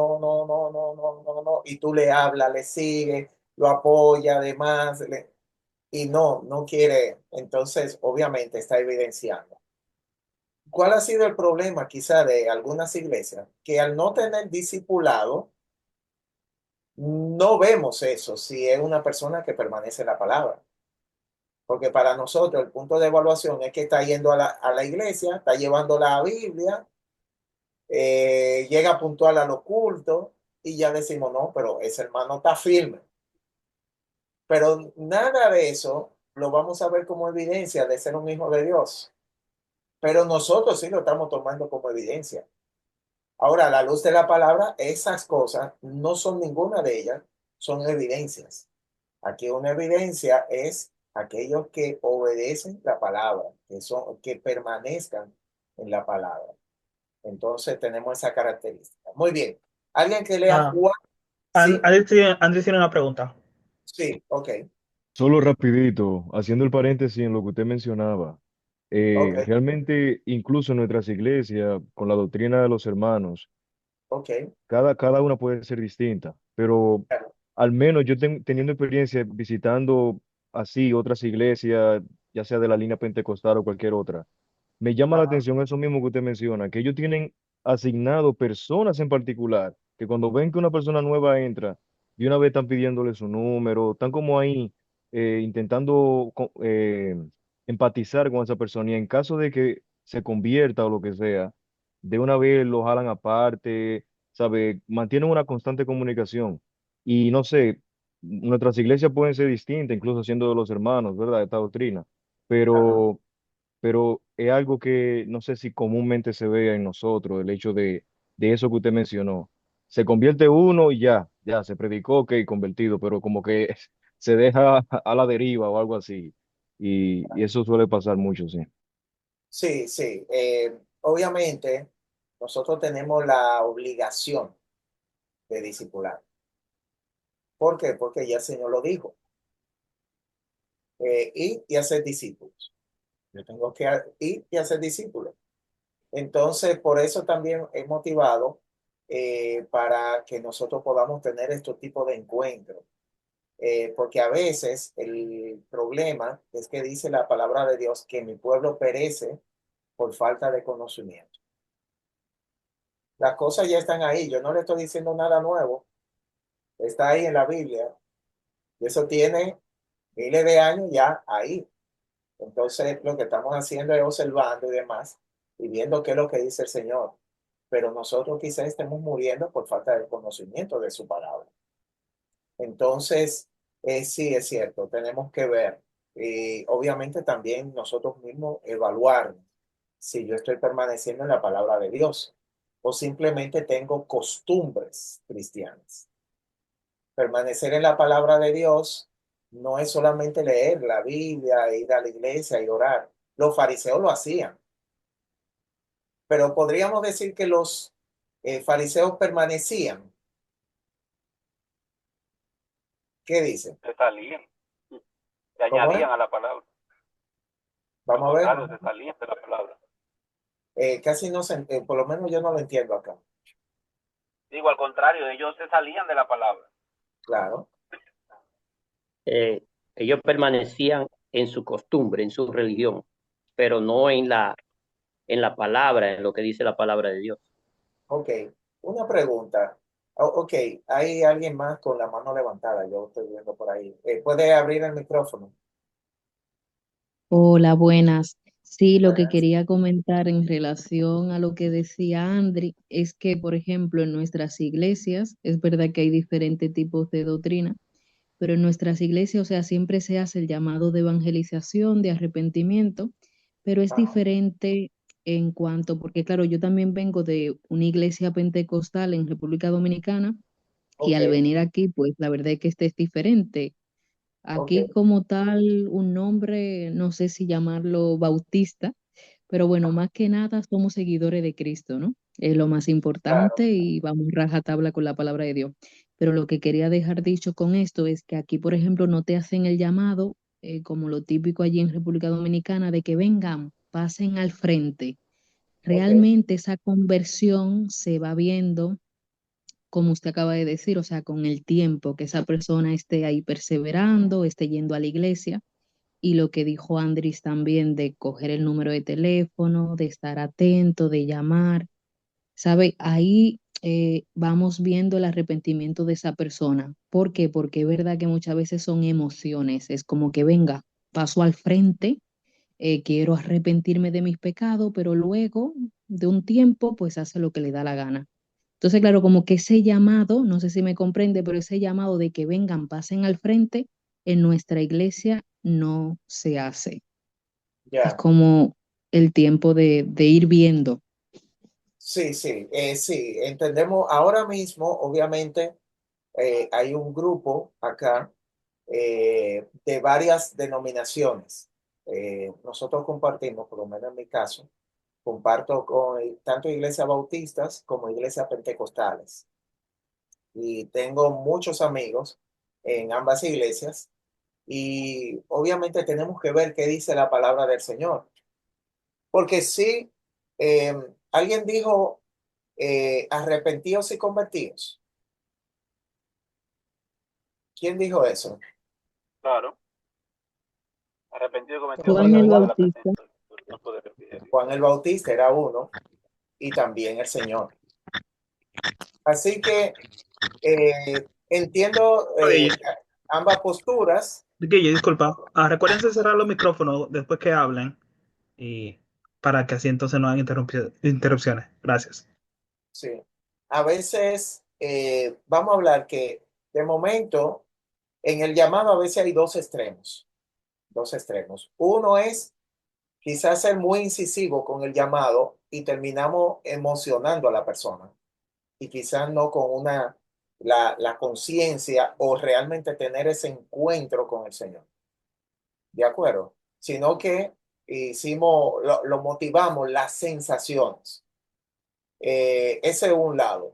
Speaker 1: y tú le hablas, le sigues, lo apoya, además, y no quiere, entonces, obviamente está evidenciando. ¿Cuál ha sido el problema quizá de algunas iglesias? Que al no tener discipulado, no vemos eso si es una persona que permanece en la palabra. Porque para nosotros el punto de evaluación es que está yendo a la iglesia, está llevando la Biblia, llega puntual a los cultos y ya decimos, no, pero ese hermano está firme. Pero nada de eso lo vamos a ver como evidencia de ser un hijo de Dios. Pero nosotros sí lo estamos tomando como evidencia. Ahora, a la luz de la palabra, esas cosas no son ninguna de ellas, son evidencias. Aquí una evidencia es aquellos que obedecen la palabra, que permanezcan en la palabra. Entonces tenemos esa característica. Muy bien. ¿Alguien que lea
Speaker 3: Ah,
Speaker 1: Juan? Sí,
Speaker 3: Andrés tiene una pregunta.
Speaker 1: sí, ok,
Speaker 5: Solo rapidito, haciendo el paréntesis en lo que usted mencionaba,
Speaker 1: ok,
Speaker 5: realmente incluso en nuestras iglesias, con la doctrina de los hermanos,
Speaker 1: ok.
Speaker 5: cada una puede ser distinta, pero
Speaker 1: Claro.
Speaker 5: al menos yo teniendo experiencia visitando así otras iglesias, ya sea de la línea pentecostal o cualquier otra, me llama la
Speaker 1: Ajá,
Speaker 5: atención eso mismo que usted menciona, que ellos tienen asignado personas en particular, que cuando ven que una persona nueva entra, de una vez están pidiéndole su número, están como ahí intentando empatizar con esa persona y en caso de que se convierta o lo que sea, de una vez lo jalan aparte, ¿sabe? Mantienen una constante comunicación y no sé, nuestras iglesias pueden ser distintas, incluso siendo de los hermanos, ¿verdad? Esta doctrina,
Speaker 1: ajá.
Speaker 5: pero es algo que no sé si comúnmente se ve en nosotros, el hecho de eso que usted mencionó. Se convierte uno y ya, se predicó, ok, convertido, pero como que se deja a la deriva o algo así. Y eso suele pasar mucho, sí.
Speaker 1: Sí, sí. Obviamente, nosotros tenemos la obligación de discipular. ¿Por qué? Porque ya el Señor lo dijo. Ir y hacer discípulos. Yo tengo que ir y hacer discípulos. Entonces, por eso también es motivado para que nosotros podamos tener estos tipos de encuentros. Porque a veces el problema es que dice la palabra de Dios que mi pueblo perece por falta de conocimiento. Las cosas ya están ahí. Yo no le estoy diciendo nada nuevo. Está ahí en la Biblia. Y eso tiene miles de años ya ahí. Entonces, lo que estamos haciendo es observando y demás y viendo qué es lo que dice el Señor. Pero nosotros quizás estemos muriendo por falta de conocimiento de su palabra. Entonces, sí, es cierto, tenemos que ver. Y obviamente también nosotros mismos evaluar si yo estoy permaneciendo en la palabra de Dios o simplemente tengo costumbres cristianas. Permanecer en la palabra de Dios no es solamente leer la Biblia, ir a la iglesia y orar. Los fariseos lo hacían, pero podríamos decir que los fariseos permanecían. ¿Qué dicen?
Speaker 2: Se salían. se
Speaker 1: ¿Cómo es?
Speaker 2: añadían a la palabra. Lo
Speaker 1: Vamos a ver.
Speaker 2: contrario, se salían de la palabra.
Speaker 1: Casi no se, por lo menos yo no lo entiendo acá.
Speaker 2: Digo, al contrario, ellos se salían de la palabra.
Speaker 1: Claro.
Speaker 8: Ellos permanecían en su costumbre, en su religión, pero no en la palabra, en lo que dice la palabra de Dios.
Speaker 1: Ok, una pregunta. Ok, hay alguien más con la mano levantada, yo estoy viendo por ahí. ¿Puede abrir el micrófono?
Speaker 13: Hola, buenas. Sí, lo que
Speaker 1: Buenas.
Speaker 13: quería comentar en relación a lo que decía Andri es que, por ejemplo, en nuestras iglesias, es verdad que hay diferentes tipos de doctrina, pero en nuestras iglesias, o sea, siempre se hace el llamado de evangelización, de arrepentimiento, pero es
Speaker 1: Ajá.
Speaker 13: diferente en cuanto, porque claro, yo también vengo de una iglesia pentecostal en República Dominicana y
Speaker 1: Ok,
Speaker 13: al venir aquí, pues la verdad es que este es diferente.
Speaker 1: ok,
Speaker 13: Aquí como tal, un nombre, no sé si llamarlo bautista, pero bueno, más que nada somos seguidores de Cristo, ¿no? Es lo más
Speaker 1: claro.
Speaker 13: importante y vamos rajatabla con la palabra de Dios. Pero lo que quería dejar dicho con esto es que aquí, por ejemplo, no te hacen el llamado, como lo típico allí en República Dominicana, de que vengan, pasen al frente.
Speaker 1: Ok,
Speaker 13: Realmente esa conversión se va viendo como usted acaba de decir, o sea, con el tiempo que esa persona esté ahí perseverando, esté yendo a la iglesia, y lo que dijo Andris también de coger el número de teléfono, de estar atento, de llamar, ¿sabe? Ahí vamos viendo el arrepentimiento de esa persona. ¿Por qué? Porque es verdad que muchas veces son emociones, es como que venga, paso al frente, quiero arrepentirme de mis pecados, pero luego de un tiempo, pues hace lo que le da la gana. Entonces, claro, como que ese llamado, no sé si me comprende, pero ese llamado de que vengan, pasen al frente, en nuestra iglesia no se hace. Es
Speaker 1: ya.
Speaker 13: como el tiempo de ir viendo.
Speaker 1: Sí, sí, sí, entendemos. Ahora mismo, obviamente, hay un grupo acá de varias denominaciones. Nosotros compartimos, por lo menos en mi caso, comparto con tanto iglesias bautistas como iglesias pentecostales. Y tengo muchos amigos en ambas iglesias y obviamente tenemos que ver qué dice la palabra del Señor. Porque sí, eh, alguien dijo arrepentidos y convertidos. ¿Quién dijo eso?
Speaker 2: Claro. Arrepentido y cometido
Speaker 1: Yo
Speaker 2: para
Speaker 13: Juan
Speaker 2: que
Speaker 13: el
Speaker 1: digo,
Speaker 2: venga de la
Speaker 13: Bautista.
Speaker 2: presencia del tiempo de refrigerio.
Speaker 1: Juan el Bautista era uno y también el Señor. Así que entiendo
Speaker 3: Oye,
Speaker 1: ambas posturas.
Speaker 3: Guille, disculpa. Recuérdense cerrar los micrófonos después que hablen y para que así entonces no hagan interrupciones. Gracias.
Speaker 1: Sí. A veces vamos a hablar que de momento en el llamado a veces hay dos extremos. Dos extremos. Uno es quizás ser muy incisivo con el llamado y terminamos emocionando a la persona y quizás no con la conciencia o realmente tener ese encuentro con el Señor. ¿De acuerdo? Sino que lo motivamos las sensaciones. Ese es un lado.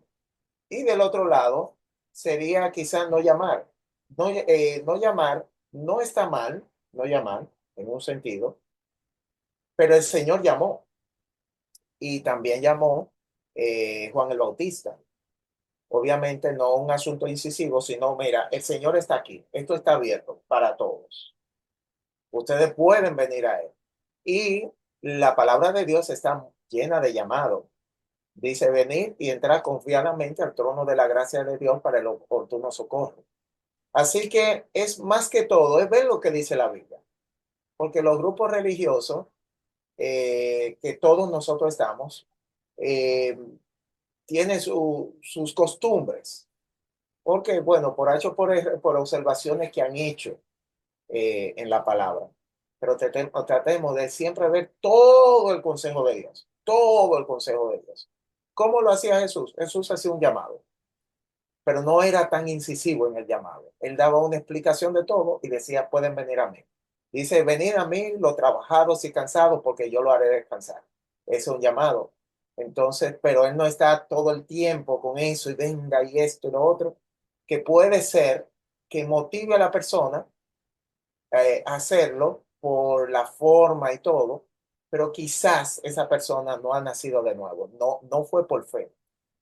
Speaker 1: Y del otro lado sería quizás no llamar. No llamar no está mal, no llamar en un sentido, pero el Señor llamó y también llamó Juan el Bautista. Obviamente no un asunto incisivo, sino, mira, el Señor está aquí, esto está abierto para todos. Ustedes pueden venir a Él. Y la palabra de Dios está llena de llamado. Dice, venir y entrar confiadamente al trono de la gracia de Dios para el oportuno socorro. Así que es más que todo, es ver lo que dice la Biblia. Porque los grupos religiosos, que todos nosotros estamos, eh, tienen sus costumbres. Porque, bueno, por observaciones que han hecho en la palabra. Pero tratemos de siempre ver todo el consejo de Dios, todo el consejo de Dios. ¿Cómo lo hacía Jesús? Jesús hacía un llamado, pero no era tan incisivo en el llamado. Él daba una explicación de todo y decía, pueden venir a mí. Dice, venid a mí los trabajados y cansados porque yo lo haré descansar. Es un llamado. Entonces, pero él no está todo el tiempo con eso y venga y esto y lo otro, que puede ser que motive a la persona hacerlo por la forma y todo, pero quizás esa persona no ha nacido de nuevo, no fue por fe.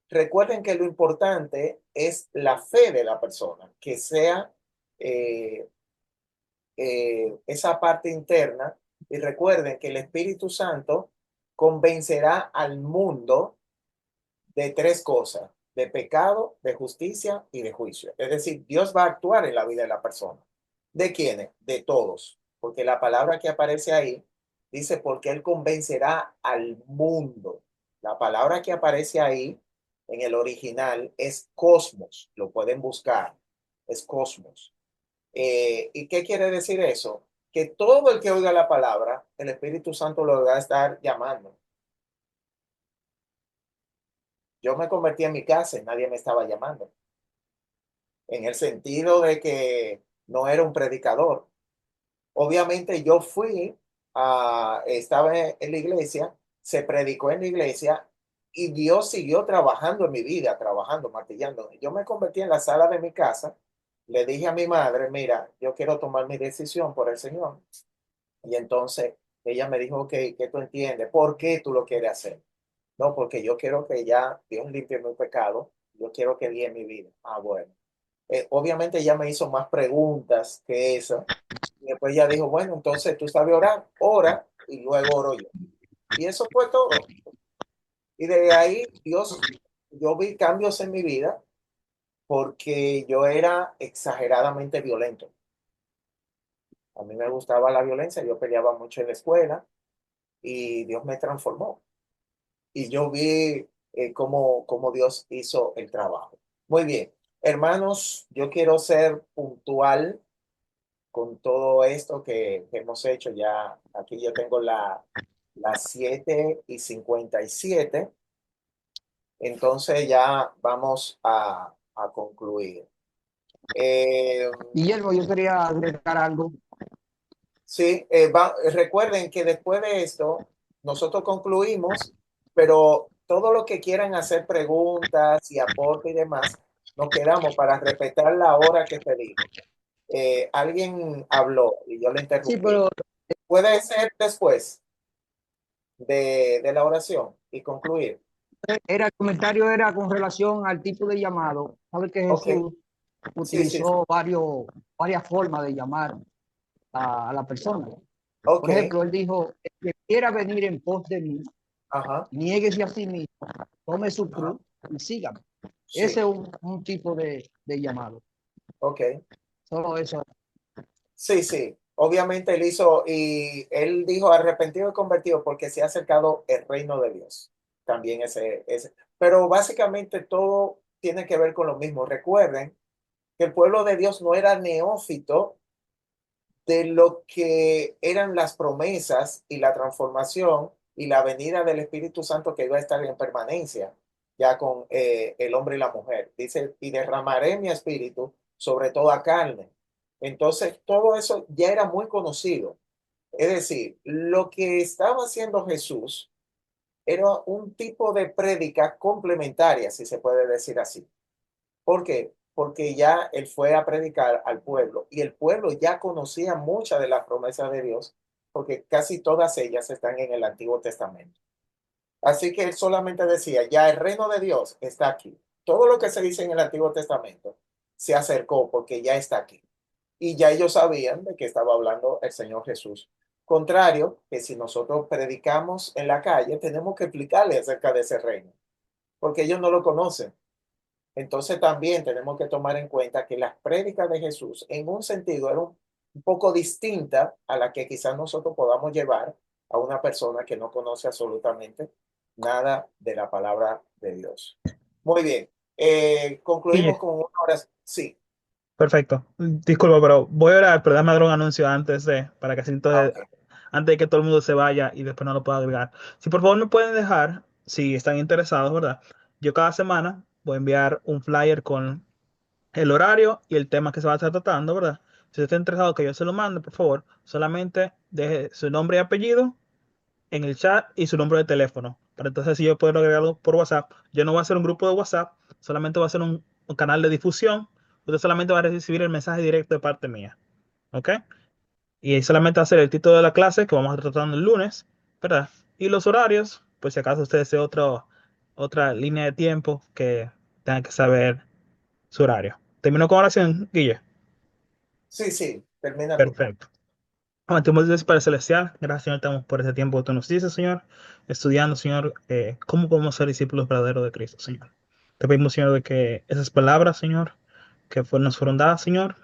Speaker 1: Recuerden que lo importante es la fe de la persona, que sea eh, esa parte interna. Y recuerden que el Espíritu Santo convencerá al mundo de tres cosas: de pecado, de justicia y de juicio. Es decir, Dios va a actuar en la vida de la persona. ¿De quiénes? De todos. Porque la palabra que aparece ahí dice, porque Él convencerá al mundo. La palabra que aparece ahí en el original es cosmos. Lo pueden buscar. Es cosmos. ¿Y qué quiere decir eso? Que todo el que oiga la palabra, el Espíritu Santo lo va a estar llamando. Yo me convertí en mi casa y nadie me estaba llamando, en el sentido de que no era un predicador. Obviamente yo estaba en la iglesia, se predicó en la iglesia y Dios siguió trabajando en mi vida, trabajando, martillando. Yo me convertí en la sala de mi casa, le dije a mi madre, mira, yo quiero tomar mi decisión por el Señor. Y entonces ella me dijo, ok, ¿qué tú entiendes? ¿Por qué tú lo quieres hacer? No, porque yo quiero que ya Dios limpie mi pecado, yo quiero que guíe mi vida. Ah, bueno. Obviamente ella me hizo más preguntas que eso. Y después ella dijo, bueno, entonces tú sabes orar, ora y luego oro yo. Y eso fue todo. Y de ahí yo vi cambios en mi vida porque yo era exageradamente violento. A mí me gustaba la violencia, yo peleaba mucho en la escuela y Dios me transformó. Y yo vi cómo Dios hizo el trabajo. Muy bien, hermanos, yo quiero ser puntual con todo esto que hemos hecho. Ya aquí yo tengo las 7:57, entonces ya vamos a concluir.
Speaker 14: Guillermo, yo quería agregar algo.
Speaker 1: Sí, recuerden que después de esto nosotros concluimos, pero todo lo que quieran hacer preguntas y aporte y demás, nos quedamos para respetar la hora que te digo. Alguien habló y yo le
Speaker 14: Sí,
Speaker 1: interrumpí.
Speaker 14: pero
Speaker 1: Puede ser después de la oración y concluir.
Speaker 14: el comentario era con relación al tipo de llamado. Sabe que
Speaker 1: Ok,
Speaker 14: Jesús
Speaker 1: sí, sí, sí.
Speaker 14: utilizó varias formas de llamar a la persona.
Speaker 1: Ok,
Speaker 14: Por ejemplo, él dijo, el que quiera venir en pos de mí,
Speaker 1: ajá,
Speaker 14: niéguese a sí mismo, tome su
Speaker 1: ajá,
Speaker 14: cruz y sígame. Ese
Speaker 1: sí,
Speaker 14: es un tipo de llamado.
Speaker 1: ok.
Speaker 14: Solo eso.
Speaker 1: Sí, sí. Obviamente él hizo, y él dijo arrepentido y convertido porque se ha acercado el reino de Dios. También ese. Pero básicamente todo tiene que ver con lo mismo. Recuerden que el pueblo de Dios no era neófito de lo que eran las promesas y la transformación y la venida del Espíritu Santo que iba a estar en permanencia ya con el hombre y la mujer. Dice, y derramaré mi espíritu sobre toda carne. Entonces, todo eso ya era muy conocido. Es decir, lo que estaba haciendo Jesús era un tipo de prédica complementaria, si se puede decir así. ¿Por qué? Porque ya él fue a predicar al pueblo y el pueblo ya conocía muchas de las promesas de Dios, porque casi todas ellas están en el Antiguo Testamento. Así que él solamente decía, ya el reino de Dios está aquí. Todo lo que se dice en el Antiguo Testamento se acercó porque ya está aquí. Y ya ellos sabían de qué estaba hablando el Señor Jesús. Contrario, que si nosotros predicamos en la calle, tenemos que explicarles acerca de ese reino, porque ellos no lo conocen. Entonces también tenemos que tomar en cuenta que las prédicas de Jesús en un sentido eran un poco distintas a la que quizás nosotros podamos llevar a una persona que no conoce absolutamente nada de la palabra de Dios. Muy bien. Concluimos
Speaker 3: Guille,
Speaker 1: con una oración. Sí.
Speaker 3: perfecto. Disculpa, pero voy a orar, pero déjame dar un anuncio para que así entonces,
Speaker 1: Ok.
Speaker 3: antes de que todo el mundo se vaya y después no lo pueda agregar. Si por favor me pueden dejar, si están interesados, ¿verdad? Yo cada semana voy a enviar un flyer con el horario y el tema que se va a estar tratando, ¿verdad? Si usted está interesado que yo se lo mande, por favor, solamente deje su nombre y apellido en el chat y su número de teléfono. Para entonces, si yo puedo agregarlo por WhatsApp, yo no voy a hacer un grupo de WhatsApp, solamente voy a hacer un canal de difusión. Usted solamente va a recibir el mensaje directo de parte mía. ¿Ok? Y solamente hacer el título de la clase que vamos a estar tratando el lunes, ¿verdad? Y los horarios, pues si acaso ustedes de otra línea de tiempo que tengan que saber su horario. ¿Terminó con oración, Guille?
Speaker 1: Sí, sí, termina tú.
Speaker 3: Perfecto. Ante Dios Padre Celestial, gracias Señor, estamos por ese tiempo que tú nos dices, Señor, estudiando, Señor, cómo podemos ser discípulos verdaderos de Cristo, Señor. Te pedimos, Señor, de que esas palabras, Señor, que nos fueron dadas, Señor,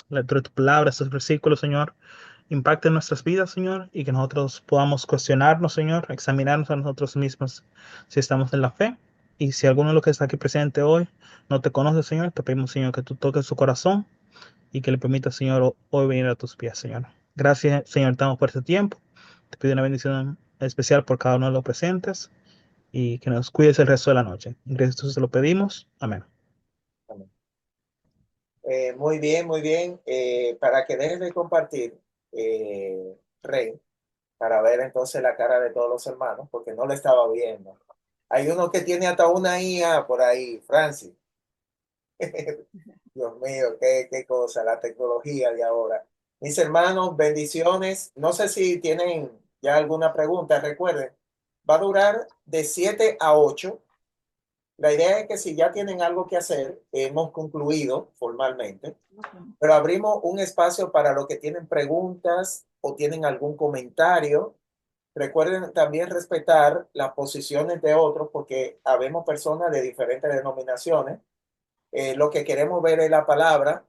Speaker 3: la lectura de tu palabra, estos versículos, Señor, impacten nuestras vidas, Señor, y que nosotros podamos cuestionarnos, Señor, examinarnos a nosotros mismos si estamos en la fe. Y si alguno de los que está aquí presente hoy no te conoce, Señor, te pedimos, Señor, que tú toques su corazón y que le permita, Señor, hoy venir a tus pies, Señor. Gracias, Señor, estamos por este tiempo. Te pido una bendición especial por cada uno de los presentes y que nos cuides el resto de la noche. En Cristo Jesús te lo pedimos. Amén.
Speaker 1: Amén. Muy bien, muy bien. Para que dejes de compartir, Rey, para ver entonces la cara de todos los hermanos, porque no lo estaba viendo. Hay uno que tiene hasta una IA por ahí, Francis. Dios mío, qué cosa, la tecnología de ahora. Mis hermanos, bendiciones. No sé si tienen ya alguna pregunta. Recuerden, va a durar de 7 a 8. La idea es que si ya tienen algo que hacer, hemos concluido formalmente, pero abrimos un espacio para los que tienen preguntas o tienen algún comentario. Recuerden también respetar las posiciones de otros porque habemos personas de diferentes denominaciones. Lo que queremos ver es la palabra.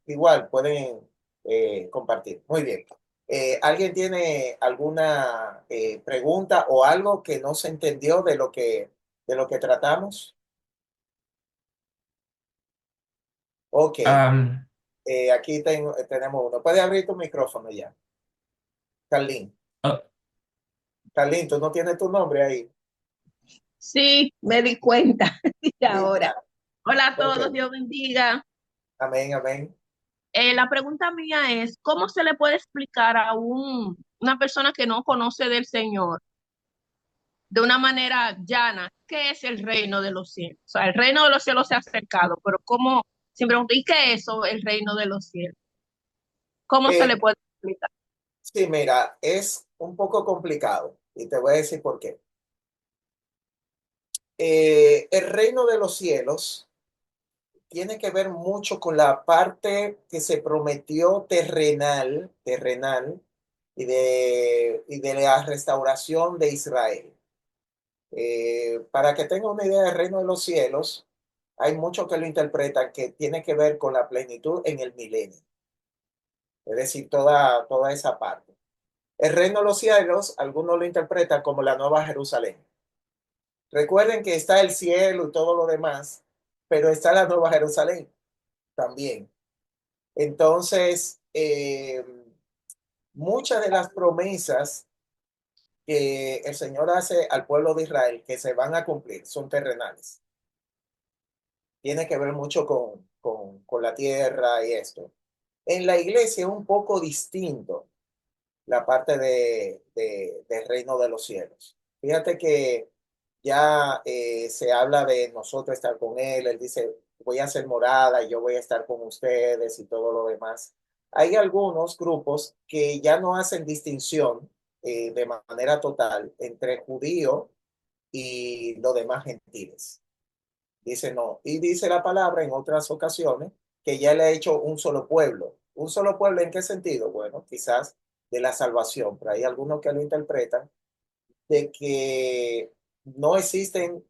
Speaker 1: Igual pueden compartir. Muy bien. ¿Alguien tiene alguna pregunta o algo que no se entendió de lo que tratamos? Ok. Aquí tenemos uno. Puedes abrir tu micrófono ya. Carlín. Carlín, tú no tienes tu nombre ahí.
Speaker 15: Sí, me di cuenta y
Speaker 1: Sí,
Speaker 15: ahora. Hola a todos,
Speaker 1: ok.
Speaker 15: Dios bendiga.
Speaker 1: Amén, amén.
Speaker 15: La pregunta mía es, ¿cómo se le puede explicar a una persona que no conoce del Señor de una manera llana qué es el reino de los cielos? O sea, el reino de los cielos se ha acercado, pero ¿cómo? Si me pregunto, ¿y qué es eso, el reino de los cielos? ¿Cómo se le
Speaker 1: Eh,
Speaker 15: puede explicar?
Speaker 1: sí, mira, es un poco complicado y te voy a decir por qué. El reino de los cielos tiene que ver mucho con la parte que se prometió terrenal y de la restauración de Israel. Para que tenga una idea del reino de los cielos, hay muchos que lo interpretan que tiene que ver con la plenitud en el milenio, es decir, toda esa parte. El reino de los cielos, algunos lo interpretan como la Nueva Jerusalén. Recuerden que está el cielo y todo lo demás, pero está la Nueva Jerusalén también. Entonces, muchas de las promesas que el Señor hace al pueblo de Israel que se van a cumplir son terrenales. Tiene que ver mucho con la tierra y esto. En la iglesia es un poco distinto la parte del reino de los cielos. Fíjate que ya se habla de nosotros estar con Él. Él dice, voy a hacer morada y yo voy a estar con ustedes y todo lo demás. Hay algunos grupos que ya no hacen distinción de manera total entre judío y los demás gentiles. Dice no. Y dice la palabra en otras ocasiones que ya le ha hecho un solo pueblo. ¿Un solo pueblo en qué sentido? Bueno, quizás de la salvación, pero hay algunos que lo interpretan de que no existen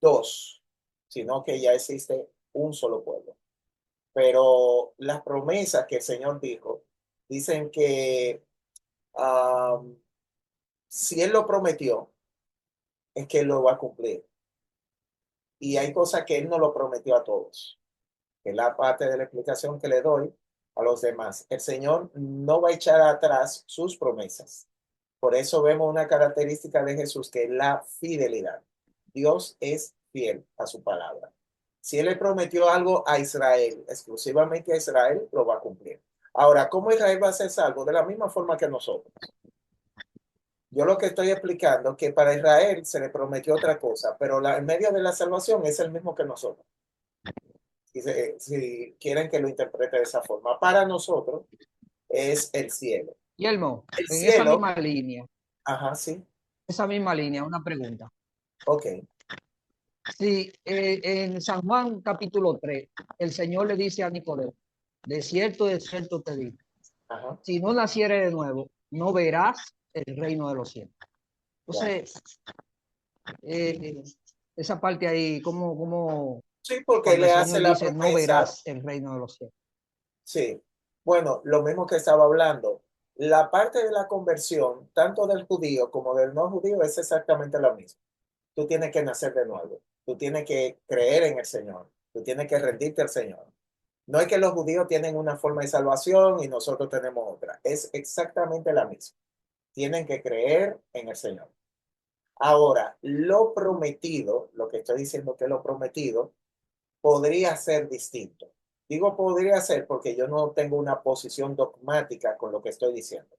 Speaker 1: dos, sino que ya existe un solo pueblo. Pero las promesas que el Señor dijo, dicen que si Él lo prometió, es que Él lo va a cumplir. Y hay cosas que Él no lo prometió a todos, que es la parte de la explicación que le doy a los demás. El Señor no va a echar atrás sus promesas. Por eso vemos una característica de Jesús que es la fidelidad. Dios es fiel a su palabra. Si Él le prometió algo a Israel, exclusivamente a Israel, lo va a cumplir. Ahora, ¿cómo Israel va a ser salvo? De la misma forma que nosotros. Yo lo que estoy explicando es que para Israel se le prometió otra cosa, pero el medio de la salvación es el mismo que nosotros. Si quieren que lo interprete de esa forma. Para nosotros, es el cielo.
Speaker 14: Guillermo,
Speaker 1: El
Speaker 14: en esa
Speaker 1: cielo,
Speaker 14: misma línea,
Speaker 1: sí,
Speaker 14: una pregunta.
Speaker 1: ok,
Speaker 14: Si en San Juan capítulo 3, el Señor le dice a Nicodemo, de cierto te digo,
Speaker 1: ajá,
Speaker 14: si no nacieres de nuevo, no verás el reino de los cielos.
Speaker 1: ya.
Speaker 14: Entonces, esa parte ahí, como
Speaker 1: Sí, porque
Speaker 14: cuando
Speaker 1: le
Speaker 14: el
Speaker 1: hace
Speaker 14: Señor
Speaker 1: la
Speaker 14: dice, no
Speaker 1: promesa,
Speaker 14: verás el reino de los cielos.
Speaker 1: sí. Bueno, lo mismo que estaba hablando. La parte de la conversión, tanto del judío como del no judío, es exactamente la misma. Tú tienes que nacer de nuevo. Tú tienes que creer en el Señor. Tú tienes que rendirte al Señor. No es que los judíos tienen una forma de salvación y nosotros tenemos otra. Es exactamente la misma. Tienen que creer en el Señor. Ahora, lo prometido, lo que estoy diciendo que lo prometido, podría ser distinto. Digo podría ser porque yo no tengo una posición dogmática con lo que estoy diciendo.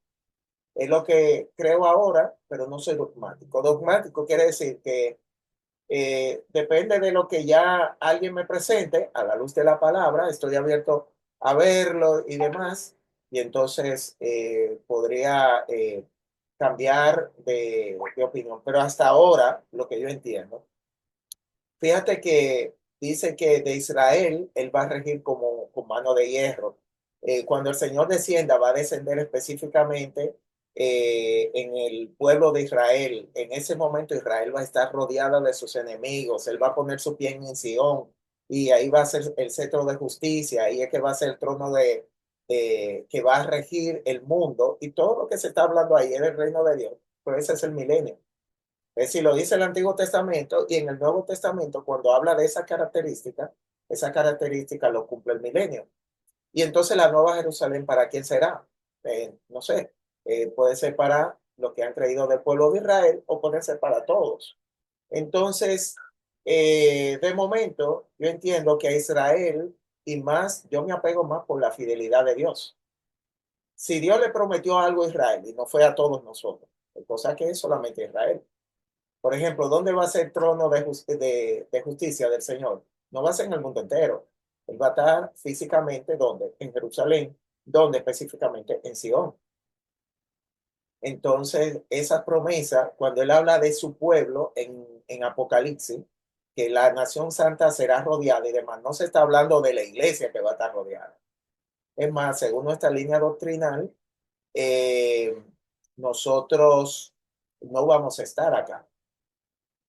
Speaker 1: Es lo que creo ahora, pero no soy dogmático. Dogmático quiere decir que depende de lo que ya alguien me presente a la luz de la palabra, estoy abierto a verlo y demás, y entonces podría cambiar de opinión. Pero hasta ahora, lo que yo entiendo, fíjate que dice que de Israel él va a regir como con mano de hierro. Cuando el Señor descienda, va a descender específicamente en el pueblo de Israel. En ese momento Israel va a estar rodeada de sus enemigos. Él va a poner su pie en Sion y ahí va a ser el cetro de justicia. Ahí es que va a ser el trono que va a regir el mundo. Y todo lo que se está hablando ahí es el reino de Dios. Pero ese es el milenio. Es decir, lo dice el Antiguo Testamento y en el Nuevo Testamento, cuando habla de esa característica lo cumple el milenio. Y entonces la Nueva Jerusalén, ¿para quién será? No sé, puede ser para los que han creído del pueblo de Israel o puede ser para todos. Entonces, de momento, yo entiendo que a Israel y más, yo me apego más por la fidelidad de Dios. Si Dios le prometió algo a Israel y no fue a todos nosotros, cosa que es solamente Israel. Por ejemplo, ¿dónde va a ser el trono de justicia del Señor? No va a ser en el mundo entero. Él va a estar físicamente, ¿dónde? En Jerusalén, ¿dónde específicamente? En Sion. Entonces, esa promesa, cuando él habla de su pueblo en Apocalipsis, que la nación santa será rodeada y demás, no se está hablando de la iglesia que va a estar rodeada. Es más, según nuestra línea doctrinal, eh, nosotros no vamos a estar acá.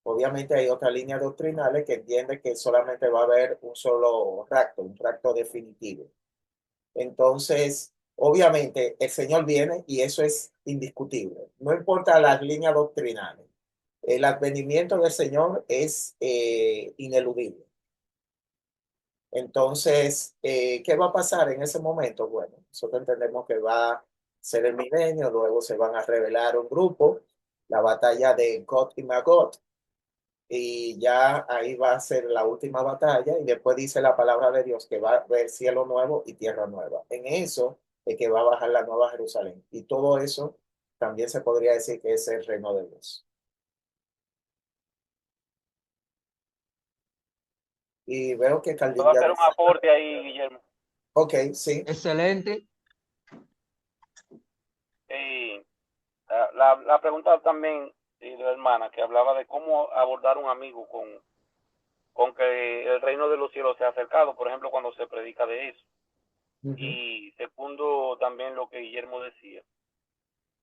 Speaker 1: Obviamente hay otras líneas doctrinales que entienden que solamente va a haber un solo rapto, un rapto definitivo. Entonces, obviamente el Señor viene y eso es indiscutible. No importa las líneas doctrinales. El advenimiento del Señor es ineludible. Entonces, ¿qué va a pasar en ese momento? Bueno, nosotros entendemos que va a ser el milenio, luego se van a revelar un grupo, la batalla de Gog y Magog, y ya ahí va a ser la última batalla y después dice la palabra de Dios que va a haber cielo nuevo y tierra nueva. En eso es que va a bajar la nueva Jerusalén y todo eso también se podría decir que es el reino de Dios. Y veo que Calvin
Speaker 2: ¿Puedo
Speaker 1: ya
Speaker 2: hacer un
Speaker 1: dice,
Speaker 2: aporte ahí, Guillermo?
Speaker 1: ok, sí,
Speaker 14: Excelente.
Speaker 2: Sí, la pregunta también de la hermana que hablaba de cómo abordar un amigo con que el reino de los cielos se ha acercado, por ejemplo, cuando se predica de eso. Y segundo, también lo que Guillermo decía.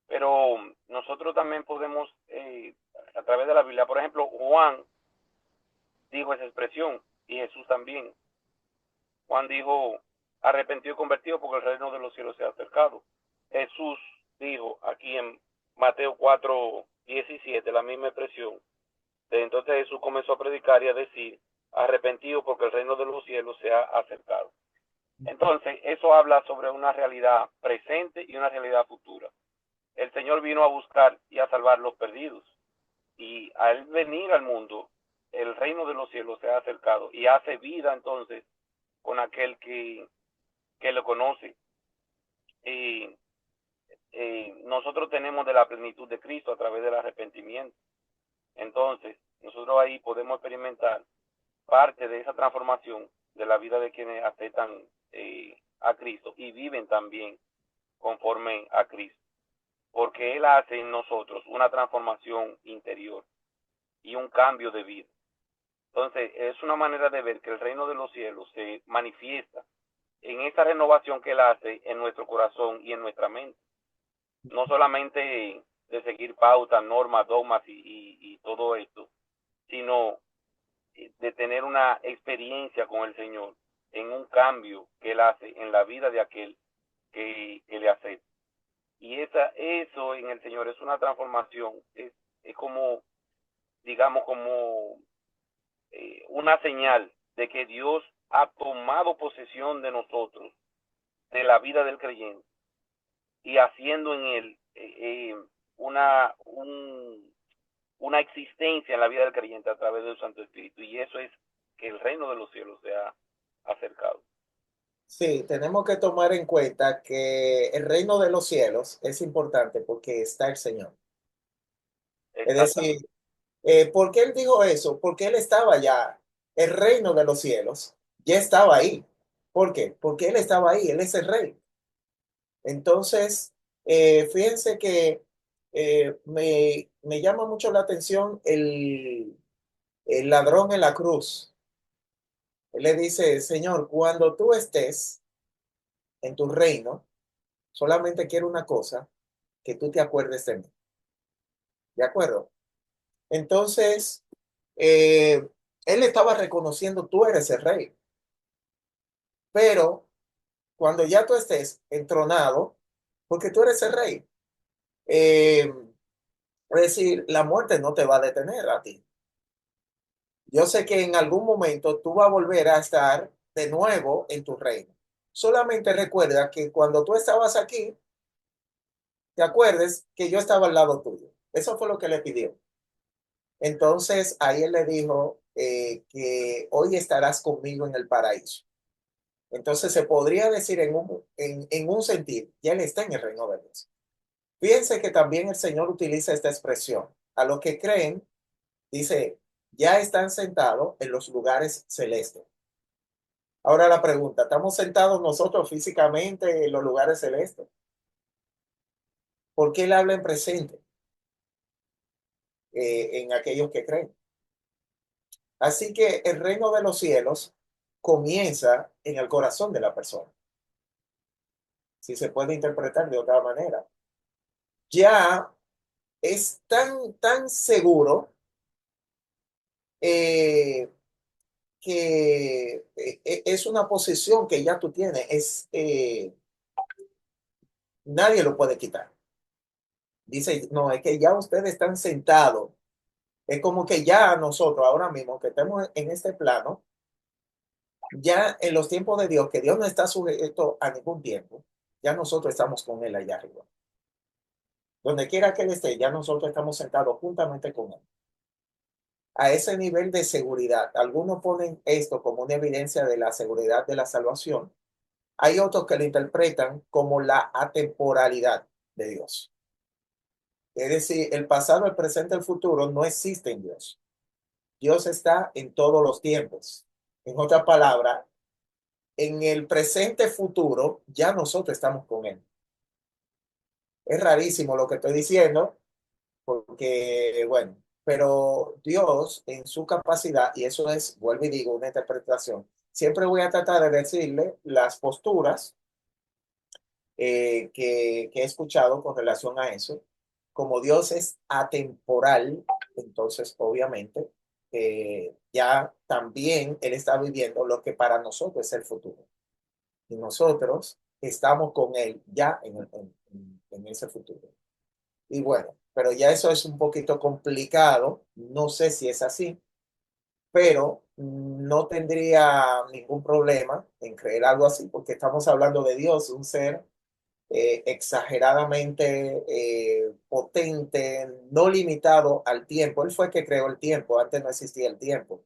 Speaker 2: Pero nosotros también podemos, a través de la Biblia, por ejemplo, Juan dijo esa expresión y Jesús también. Juan dijo, arrepentido y convertido porque el reino de los cielos se ha acercado. Jesús dijo aquí en Mateo 4:17, la misma expresión. Entonces Jesús comenzó a predicar y a decir, arrepentido porque el reino de los cielos se ha acercado. Entonces, eso habla sobre una realidad presente y una realidad futura. El Señor vino a buscar y a salvar los perdidos. Y al venir al mundo, el reino de los cielos se ha acercado y hace vida entonces con aquel que lo conoce. Y nosotros tenemos de la plenitud de Cristo a través del arrepentimiento. Entonces, nosotros ahí podemos experimentar parte de esa transformación de la vida de quienes aceptan a Cristo y viven también conforme a Cristo, porque Él hace en nosotros una transformación interior y un cambio de vida. Entonces, es una manera de ver que el reino de los cielos se manifiesta en esa renovación que Él hace en nuestro corazón y en nuestra mente. No solamente de seguir pautas, normas, dogmas y todo esto, sino de tener una experiencia con el Señor en un cambio que Él hace en la vida de aquel que le acepta. Y eso en el Señor es una transformación, es como, digamos, como una señal de que Dios ha tomado posesión de nosotros, de la vida del creyente, y haciendo en él una existencia en la vida del creyente a través del Santo Espíritu. Y eso es que el reino de los cielos se ha acercado.
Speaker 1: Sí, tenemos que tomar en cuenta que el reino de los cielos es importante porque está el Señor. Es decir, ¿por qué él dijo eso? Porque él estaba ya, el reino de los cielos ya estaba ahí. ¿Por qué? Porque él estaba ahí, él es el rey. Entonces, fíjense que me llama mucho la atención el ladrón en la cruz. Él le dice, Señor, cuando tú estés en tu reino, solamente quiero una cosa, que tú te acuerdes de mí. ¿De acuerdo? Entonces, él estaba reconociendo, tú eres el rey. Pero cuando ya tú estés entronado, porque tú eres el rey, es decir, la muerte no te va a detener a ti. Yo sé que en algún momento tú vas a volver a estar de nuevo en tu reino. Solamente recuerda que cuando tú estabas aquí, te acuerdes que yo estaba al lado tuyo. Eso fue lo que le pidió. Entonces ahí él le dijo que hoy estarás conmigo en el paraíso. Entonces se podría decir en un sentido, ya él está en el reino de Dios. Fíjense que también el Señor utiliza esta expresión. A los que creen, dice, ya están sentados en los lugares celestes. Ahora la pregunta, ¿estamos sentados nosotros físicamente en los lugares celestes? ¿Por qué él habla en presente en aquellos que creen? Así que el reino de los cielos comienza en el corazón de la persona. Si se puede interpretar de otra manera. Ya es tan seguro que es una posición que ya tú tienes. Nadie lo puede quitar. Dice, no, es que ya ustedes están sentados. Es como que ya nosotros ahora mismo que estamos en este plano, ya en los tiempos de Dios, que Dios no está sujeto a ningún tiempo, ya nosotros estamos con Él allá arriba. Donde quiera que Él esté, ya nosotros estamos sentados juntamente con Él. A ese nivel de seguridad, algunos ponen esto como una evidencia de la seguridad de la salvación. Hay otros que lo interpretan como la atemporalidad de Dios. Es decir, el pasado, el presente, el futuro no existe en Dios. Dios está en todos los tiempos. En otra palabra, en el presente futuro ya nosotros estamos con Él. Es rarísimo lo que estoy diciendo, porque, bueno, pero Dios en su capacidad, y eso es, vuelvo y digo, una interpretación, siempre voy a tratar de decirle las posturas que he escuchado con relación a eso. Como Dios es atemporal, entonces obviamente ya también Él está viviendo lo que para nosotros es el futuro. Y nosotros estamos con Él ya en ese futuro. Y bueno, pero ya eso es un poquito complicado. No sé si es así, pero no tendría ningún problema en creer algo así, porque estamos hablando de Dios, un ser exageradamente potente, no limitado al tiempo. Él fue el que creó el tiempo, antes no existía el tiempo.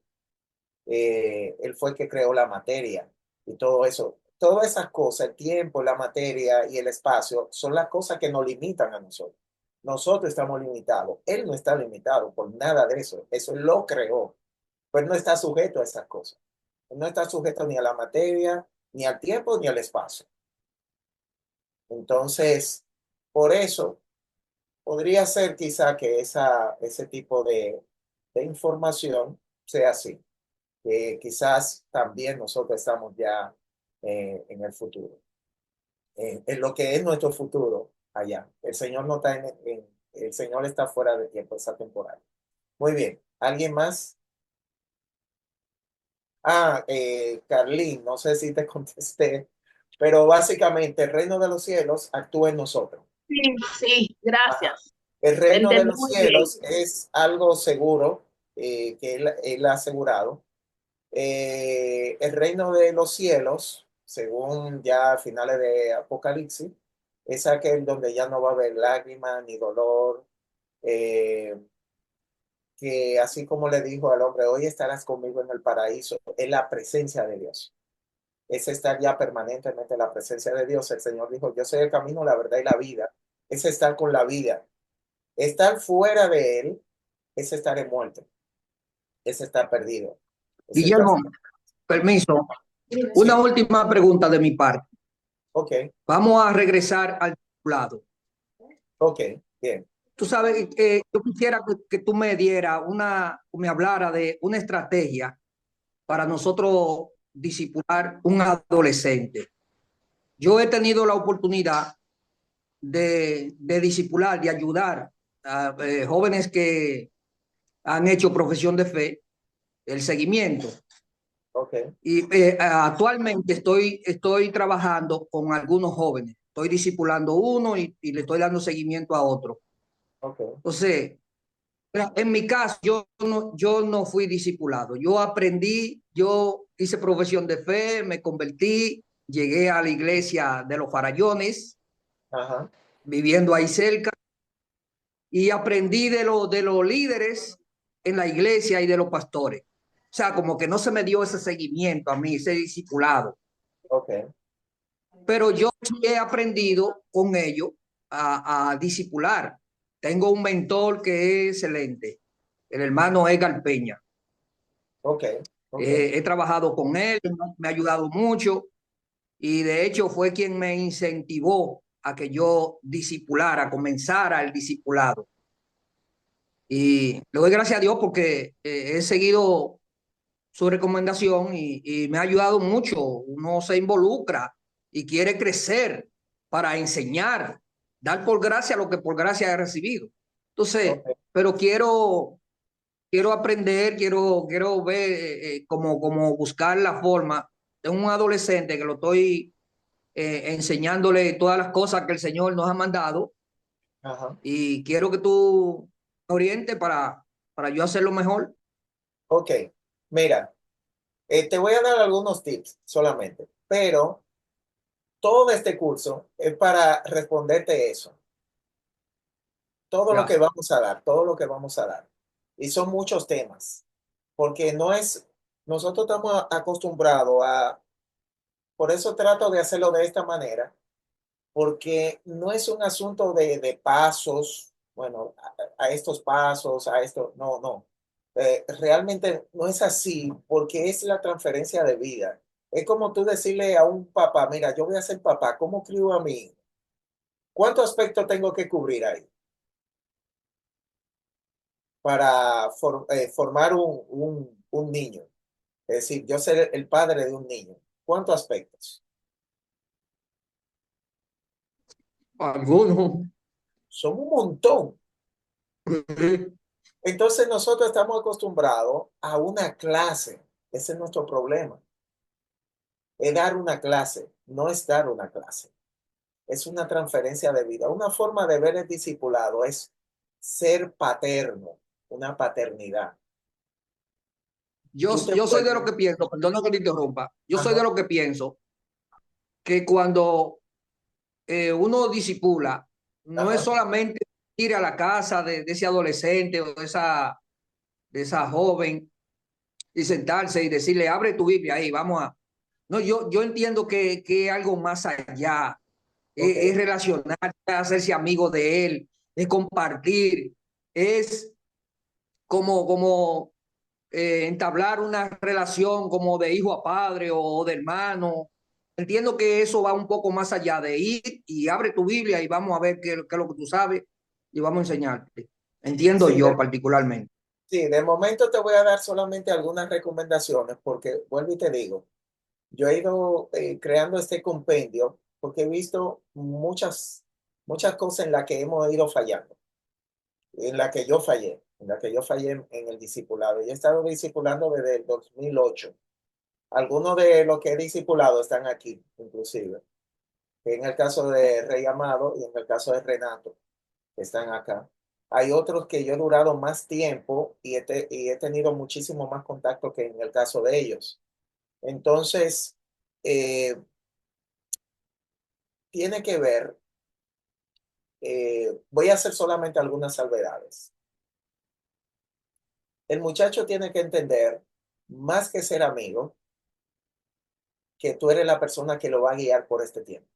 Speaker 1: Él fue el que creó la materia y todo eso. Todas esas cosas, el tiempo, la materia y el espacio, son las cosas que nos limitan a nosotros. Nosotros estamos limitados. Él no está limitado por nada de eso. Eso él lo creó. Pues no está sujeto a esas cosas. Él no está sujeto ni a la materia, ni al tiempo, ni al espacio. Entonces, por eso podría ser quizá que ese tipo de información sea así. Quizás también nosotros estamos ya en el futuro, en lo que es nuestro futuro allá. El Señor no está el Señor está fuera de tiempo, esa temporada. Muy bien. ¿Alguien más? Carlín, no sé si te contesté, pero básicamente el reino de los cielos actúa en nosotros.
Speaker 15: Sí, sí, gracias.
Speaker 1: El reino de
Speaker 15: Entendí
Speaker 1: los
Speaker 15: muy bien.
Speaker 1: cielos es algo seguro que él ha asegurado. El reino de los cielos, según ya finales de Apocalipsis, es aquel donde ya no va a haber lágrimas ni dolor, eh, que así como le dijo al hombre, hoy estarás conmigo en el paraíso, es la presencia de Dios. Es estar ya permanentemente en la presencia de Dios. El Señor dijo, yo soy el camino, la verdad y la vida. Es estar con la vida. Estar fuera de Él es estar en muerte, es estar perdido. Es estar...
Speaker 14: Guillermo, permiso.
Speaker 1: Sí.
Speaker 14: Una última pregunta de mi parte.
Speaker 1: Ok,
Speaker 14: Vamos a regresar al lado.
Speaker 1: ok, bien.
Speaker 14: Tú sabes, yo quisiera que tú me me hablara de una estrategia para nosotros discipular un adolescente. Yo he tenido la oportunidad de discipular, de ayudar a jóvenes que han hecho profesión de fe, el seguimiento.
Speaker 1: Okay.
Speaker 14: Y actualmente estoy trabajando con algunos jóvenes. Estoy discipulando uno y le estoy dando seguimiento a otro.
Speaker 1: Okay.
Speaker 14: Entonces, en mi caso, yo no fui discipulado. Yo aprendí, yo hice profesión de fe, me convertí, llegué a la iglesia de los Farallones,
Speaker 1: Ajá.
Speaker 14: viviendo ahí cerca, y aprendí de los líderes en la iglesia y de los pastores. O sea, como que no se me dio ese seguimiento a mí, ese discipulado.
Speaker 1: Okay.
Speaker 14: Pero yo sí he aprendido con ellos a discipular. Tengo un mentor que es excelente, el hermano Edgar Peña.
Speaker 1: Okay.
Speaker 14: He trabajado con él, me ha ayudado mucho y de hecho fue quien me incentivó a que yo discipulara, comenzara el discipulado. Y le doy gracias a Dios porque he seguido su recomendación y me ha ayudado mucho. Uno se involucra y quiere crecer para enseñar, dar por gracia lo que por gracia he recibido. Entonces, pero quiero aprender, quiero ver cómo buscar la forma de un adolescente que lo estoy enseñándole todas las cosas que el Señor nos ha mandado.
Speaker 1: Ajá.
Speaker 14: Y quiero que tú me orientes para yo hacerlo mejor.
Speaker 1: Ok, mira, te voy a dar algunos tips solamente, pero todo este curso es para responderte eso. Todo lo que vamos a dar, todo lo que vamos a dar. Y son muchos temas, porque no es, nosotros estamos acostumbrados por eso trato de hacerlo de esta manera, porque no es un asunto de pasos, bueno, a estos pasos, a esto, no, no. Realmente no es así, porque es la transferencia de vida. Es como tú decirle a un papá, mira, yo voy a ser papá, ¿cómo crío a mi hijo? ¿Cuántos aspectos tengo que cubrir ahí para formar un niño? Es decir, yo ser el padre de un niño. ¿Cuántos aspectos?
Speaker 14: Algunos.
Speaker 1: Son un montón. Entonces nosotros estamos acostumbrados a una clase. Ese es nuestro problema. Es dar una clase, no es dar una clase. Es una transferencia de vida. Una forma de ver el discipulado es ser paterno, una paternidad.
Speaker 14: Yo soy de lo que pienso, perdona que te interrumpa, yo soy de lo que pienso que cuando uno disipula, no es solamente ir a la casa de ese adolescente o de esa joven y sentarse y decirle, abre tu Biblia ahí, vamos a... No, yo entiendo que es algo más allá, es relacionarse, hacerse amigo de él, es compartir, es como entablar una relación como de hijo a padre o de hermano, entiendo que eso va un poco más allá de ir y abre tu Biblia y vamos a ver qué es lo que tú sabes y vamos a enseñarte. Entiendo
Speaker 1: Sí,
Speaker 14: yo particularmente.
Speaker 1: sí, de momento te voy a dar solamente algunas recomendaciones porque, vuelvo y te digo, yo he ido creando este compendio porque he visto muchas cosas en las que hemos ido fallando, en la que yo fallé, en la que yo fallé en el discipulado. Yo he estado discipulando desde el 2008. Algunos de los que he discipulado están aquí, inclusive. En el caso de Rey Amado y en el caso de Renato, que están acá. Hay otros que yo he durado más tiempo y he tenido muchísimo más contacto que en el caso de ellos. Entonces, eh, tiene que ver, voy a hacer solamente algunas salvedades. El muchacho tiene que entender, más que ser amigo, que tú eres la persona que lo va a guiar por este tiempo.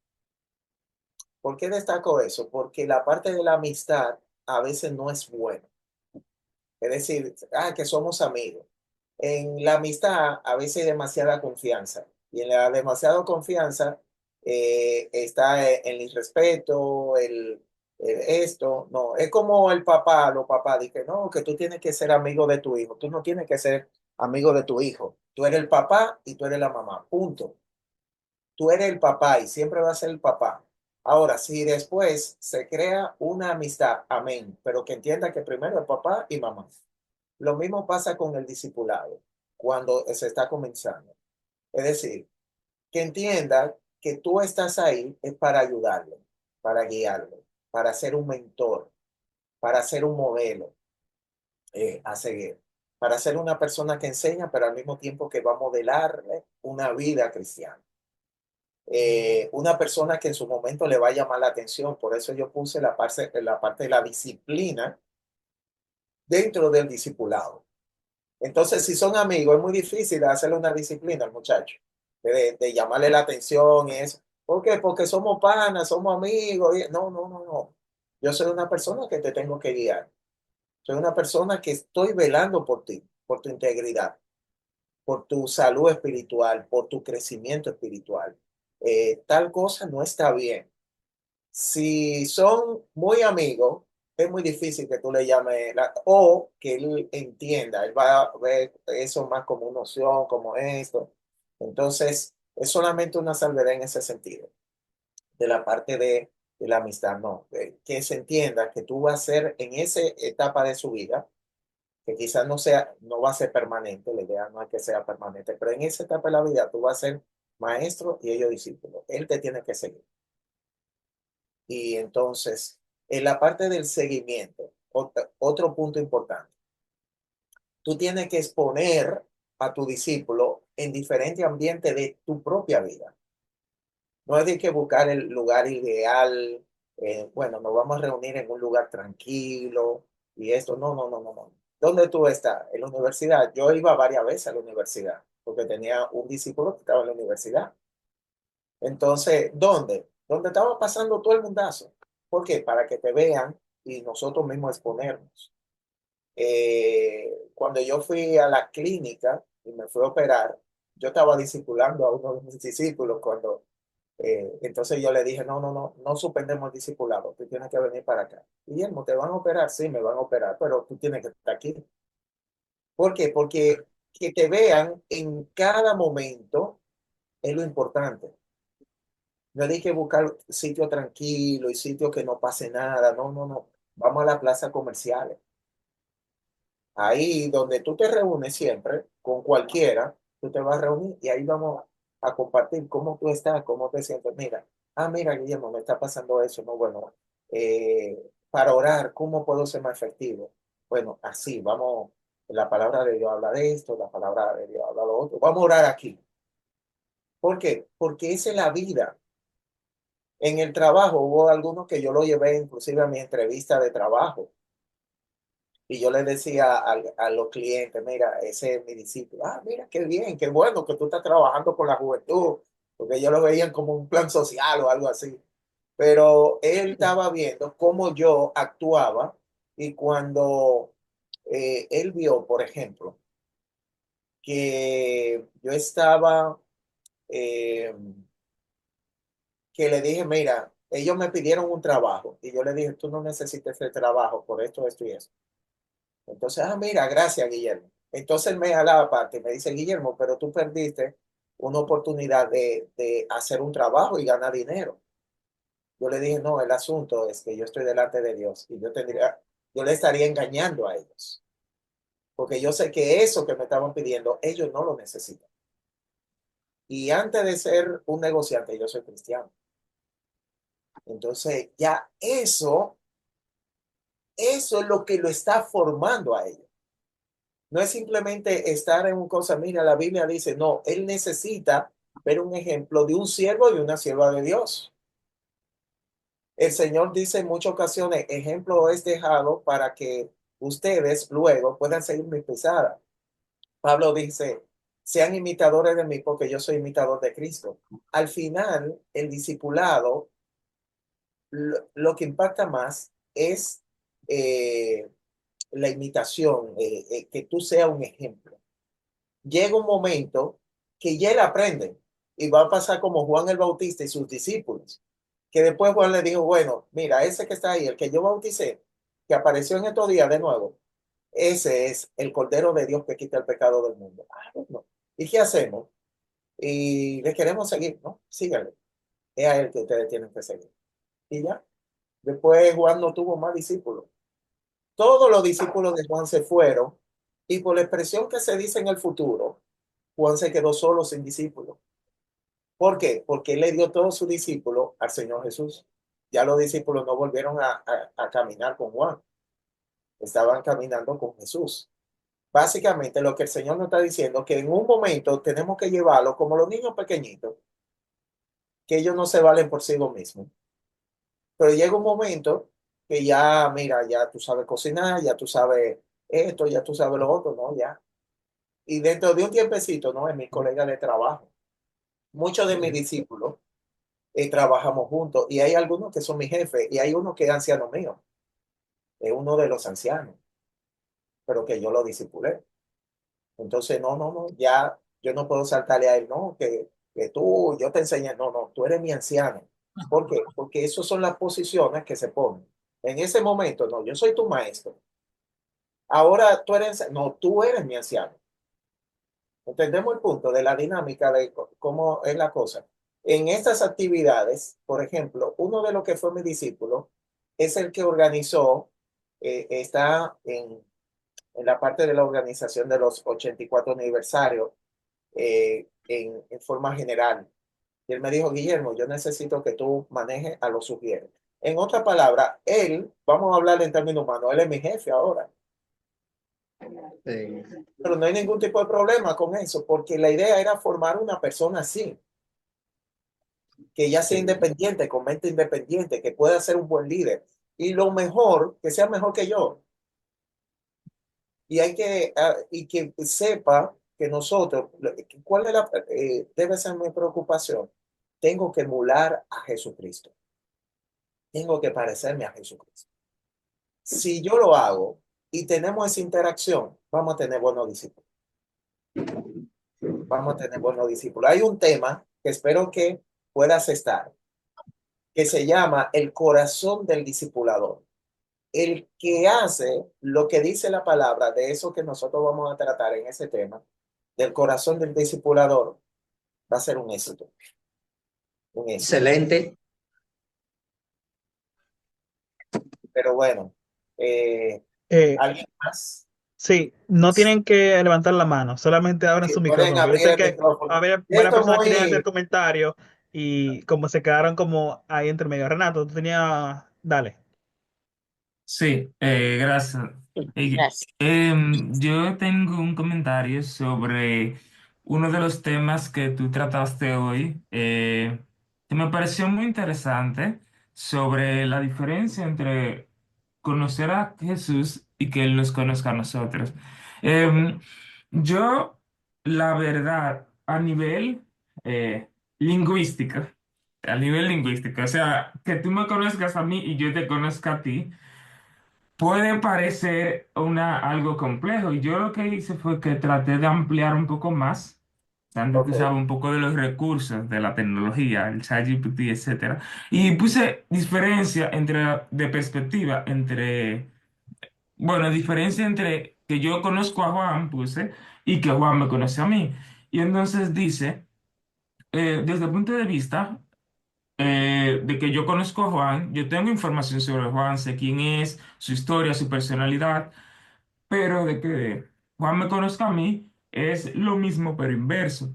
Speaker 1: ¿Por qué destaco eso? Porque la parte de la amistad a veces no es buena. Es decir, que somos amigos. En la amistad a veces hay demasiada confianza y en la demasiada confianza está el irrespeto, esto, no, es como el papá, los papás dicen, no, que tú tienes que ser amigo de tu hijo, tú no tienes que ser amigo de tu hijo, tú eres el papá y tú eres la mamá, punto. Tú eres el papá y siempre va a ser el papá. Ahora, si después se crea una amistad, amén, pero que entienda que primero es papá y mamá. Lo mismo pasa con el discipulado cuando se está comenzando. Es decir, que entienda que tú estás ahí es para ayudarlo, para guiarlo, para ser un mentor, para ser un modelo a seguir, para ser una persona que enseña, pero al mismo tiempo que va a modelarle una vida cristiana. Una persona que en su momento le va a llamar la atención. Por eso yo puse la parte de la disciplina dentro del discipulado. Entonces, si son amigos, es muy difícil hacerle una disciplina al muchacho, de llamarle la atención y eso. ¿Por qué? Porque somos panas, somos amigos. No, no, no, no. Yo soy una persona que te tengo que guiar. Soy una persona que estoy velando por ti, por tu integridad, por tu salud espiritual, por tu crecimiento espiritual. Tal cosa no está bien. Si son muy amigos, es muy difícil que tú le llames o que él entienda. Él va a ver eso más como una opción, como esto. Entonces, es solamente una salvedad en ese sentido, de la parte de la amistad, no. Que se entienda que tú vas a ser en esa etapa de su vida, que quizás no va a ser permanente, la idea no es que sea permanente, pero en esa etapa de la vida tú vas a ser maestro y ellos discípulos. Él te tiene que seguir. Y entonces, en la parte del seguimiento, otro punto importante, tú tienes que exponer a tu discípulo en diferentes ambientes de tu propia vida. No es de que buscar el lugar ideal, bueno, nos vamos a reunir en un lugar tranquilo y esto, no, no, no, no, no. ¿Dónde tú estás? En la universidad. Yo iba varias veces a la universidad porque tenía un discípulo que estaba en la universidad. Entonces, ¿dónde? Donde estaba pasando todo el mundazo. ¿Por qué? Para que te vean y nosotros mismos exponernos. Cuando yo fui a la clínica y me fui a operar, yo estaba discipulando a uno de mis discípulos cuando, entonces yo le dije, no, no, no, no suspendemos el discipulado, tú tienes que venir para acá. Guillermo, ¿te van a operar? Sí, me van a operar, pero tú tienes que estar aquí. ¿Por qué? Porque que te vean en cada momento es lo importante. No hay que buscar sitio tranquilo y sitio que no pase nada. No, no, no. Vamos a las plazas comerciales. Ahí donde tú te reúnes siempre con cualquiera, tú te vas a reunir y ahí vamos a compartir cómo tú estás, cómo te sientes. Mira, mira, Guillermo, me está pasando eso. No, bueno, para orar, ¿cómo puedo ser más efectivo? Bueno, así, vamos, la palabra de Dios habla de esto, la palabra de Dios habla de lo otro. Vamos a orar aquí. ¿Por qué? Porque esa es la vida. En el trabajo hubo algunos que yo lo llevé inclusive a mi entrevista de trabajo y yo les decía a los clientes, mira, ese es mi discípulo. Mira, qué bien, qué bueno que tú estás trabajando con la juventud, porque ellos lo veían como un plan social o algo así. Pero él estaba viendo cómo yo actuaba y cuando él vio, por ejemplo, que yo estaba... eh, que le dije, mira, ellos me pidieron un trabajo y yo le dije, tú no necesitas ese trabajo por esto, esto y eso. Entonces, mira, gracias, Guillermo. Entonces él me jala aparte y me dice, Guillermo, pero tú perdiste una oportunidad de hacer un trabajo y ganar dinero. Yo le dije, no, el asunto es que yo estoy delante de Dios y yo le estaría engañando a ellos. Porque yo sé que eso que me estaban pidiendo, ellos no lo necesitan. Y antes de ser un negociante, yo soy cristiano. Entonces, ya eso es lo que lo está formando a ellos. No es simplemente estar en un cosa, mira, la Biblia dice, no, él necesita ver un ejemplo de un siervo y una sierva de Dios. El Señor dice en muchas ocasiones, ejemplo es dejado para que ustedes luego puedan seguir mi pisada. Pablo dice, sean imitadores de mí porque yo soy imitador de Cristo. Al final, el discipulado, lo que impacta más es la imitación, que tú seas un ejemplo. Llega un momento que ya él aprende y va a pasar como Juan el Bautista y sus discípulos, que después Juan le dijo, bueno, mira, ese que está ahí, el que yo bauticé, que apareció en estos días de nuevo, ese es el Cordero de Dios que quita el pecado del mundo. Bueno, ¿y qué hacemos? Y le queremos seguir, ¿no? Síganle. Es a él que ustedes tienen que seguir. Y ya. Después Juan no tuvo más discípulos. Todos los discípulos de Juan se fueron y por la expresión que se dice en el futuro, Juan se quedó solo sin discípulos. ¿Por qué? Porque él le dio todos sus discípulos al Señor Jesús. Ya los discípulos no volvieron a caminar con Juan. Estaban caminando con Jesús. Básicamente lo que el Señor nos está diciendo es que en un momento tenemos que llevarlo como los niños pequeñitos, que ellos no se valen por sí mismos. Pero llega un momento que ya, mira, ya tú sabes cocinar, ya tú sabes esto, ya tú sabes lo otro, ¿no? Ya. Y dentro de un tiempecito, ¿no? Es mi colega de trabajo. Muchos de mis discípulos trabajamos juntos y hay algunos que son mi jefe y hay uno que es anciano mío. Es uno de los ancianos, pero que yo lo discipulé. Entonces, no, ya yo no puedo saltarle a él, no, que tú, yo te enseñé, no, tú eres mi anciano. ¿Por qué? Porque esas son las posiciones que se ponen. En ese momento, no, yo soy tu maestro. Ahora tú eres, no, tú eres mi anciano. Entendemos el punto de la dinámica de cómo es la cosa. En estas actividades, por ejemplo, uno de los que fue mi discípulo es el que organizó, está en la parte de la organización de los 84 aniversarios en forma general. Y él me dijo, Guillermo, yo necesito que tú manejes a los sugieres. En otra palabra, él, vamos a hablar en términos humanos, él es mi jefe ahora.
Speaker 12: Sí.
Speaker 1: Pero no hay ningún tipo de problema con eso, porque la idea era formar una persona así, que ya sea independiente, con mente independiente, que pueda ser un buen líder. Y lo mejor, que sea mejor que yo. Y hay que, y que sepa que nosotros, ¿cuál es debe ser mi preocupación? Tengo que emular a Jesucristo. Tengo que parecerme a Jesucristo. Si yo lo hago y tenemos esa interacción, vamos a tener buenos discípulos. Vamos a tener buenos discípulos. Hay un tema que espero que puedas estar, que se llama el corazón del discipulador. El que hace lo que dice la palabra de eso que nosotros vamos a tratar en ese tema, del corazón del discipulador, va a ser un éxito. Un éxito.
Speaker 14: Excelente.
Speaker 1: Pero bueno, ¿alguien más?
Speaker 3: Sí, no tienen que levantar la mano, solamente abran
Speaker 1: Sí,
Speaker 3: su
Speaker 1: pueden
Speaker 3: micrófono. Yo
Speaker 1: abrir
Speaker 3: sé
Speaker 1: el
Speaker 3: que
Speaker 1: micrófono.
Speaker 3: varias
Speaker 1: Esto
Speaker 3: personas querían
Speaker 1: muy,
Speaker 3: hacer comentarios y como se quedaron como ahí entre medio. Renato, tú tenías, dale.
Speaker 16: Sí, gracias. Yo tengo un comentario sobre uno de los temas que tú trataste hoy, que me pareció muy interesante, sobre la diferencia entre conocer a Jesús y que Él nos conozca a nosotros. Em, yo, la verdad, lingüístico, a nivel lingüístico, o sea, que tú me conozcas a mí y yo te conozca a ti puede parecer algo complejo y yo lo que hice fue que traté de ampliar un poco más Antes que
Speaker 1: Ok.
Speaker 16: usaba un poco de los recursos de la tecnología, el ChatGPT, etcétera. Y puse diferencia de perspectiva entre, bueno, diferencia entre que yo conozco a Juan, puse, y que Juan me conoce a mí. Y entonces dice, desde el punto de vista de que yo conozco a Juan, yo tengo información sobre Juan, sé quién es, su historia, su personalidad, pero de que Juan me conozca a mí es lo mismo pero inverso.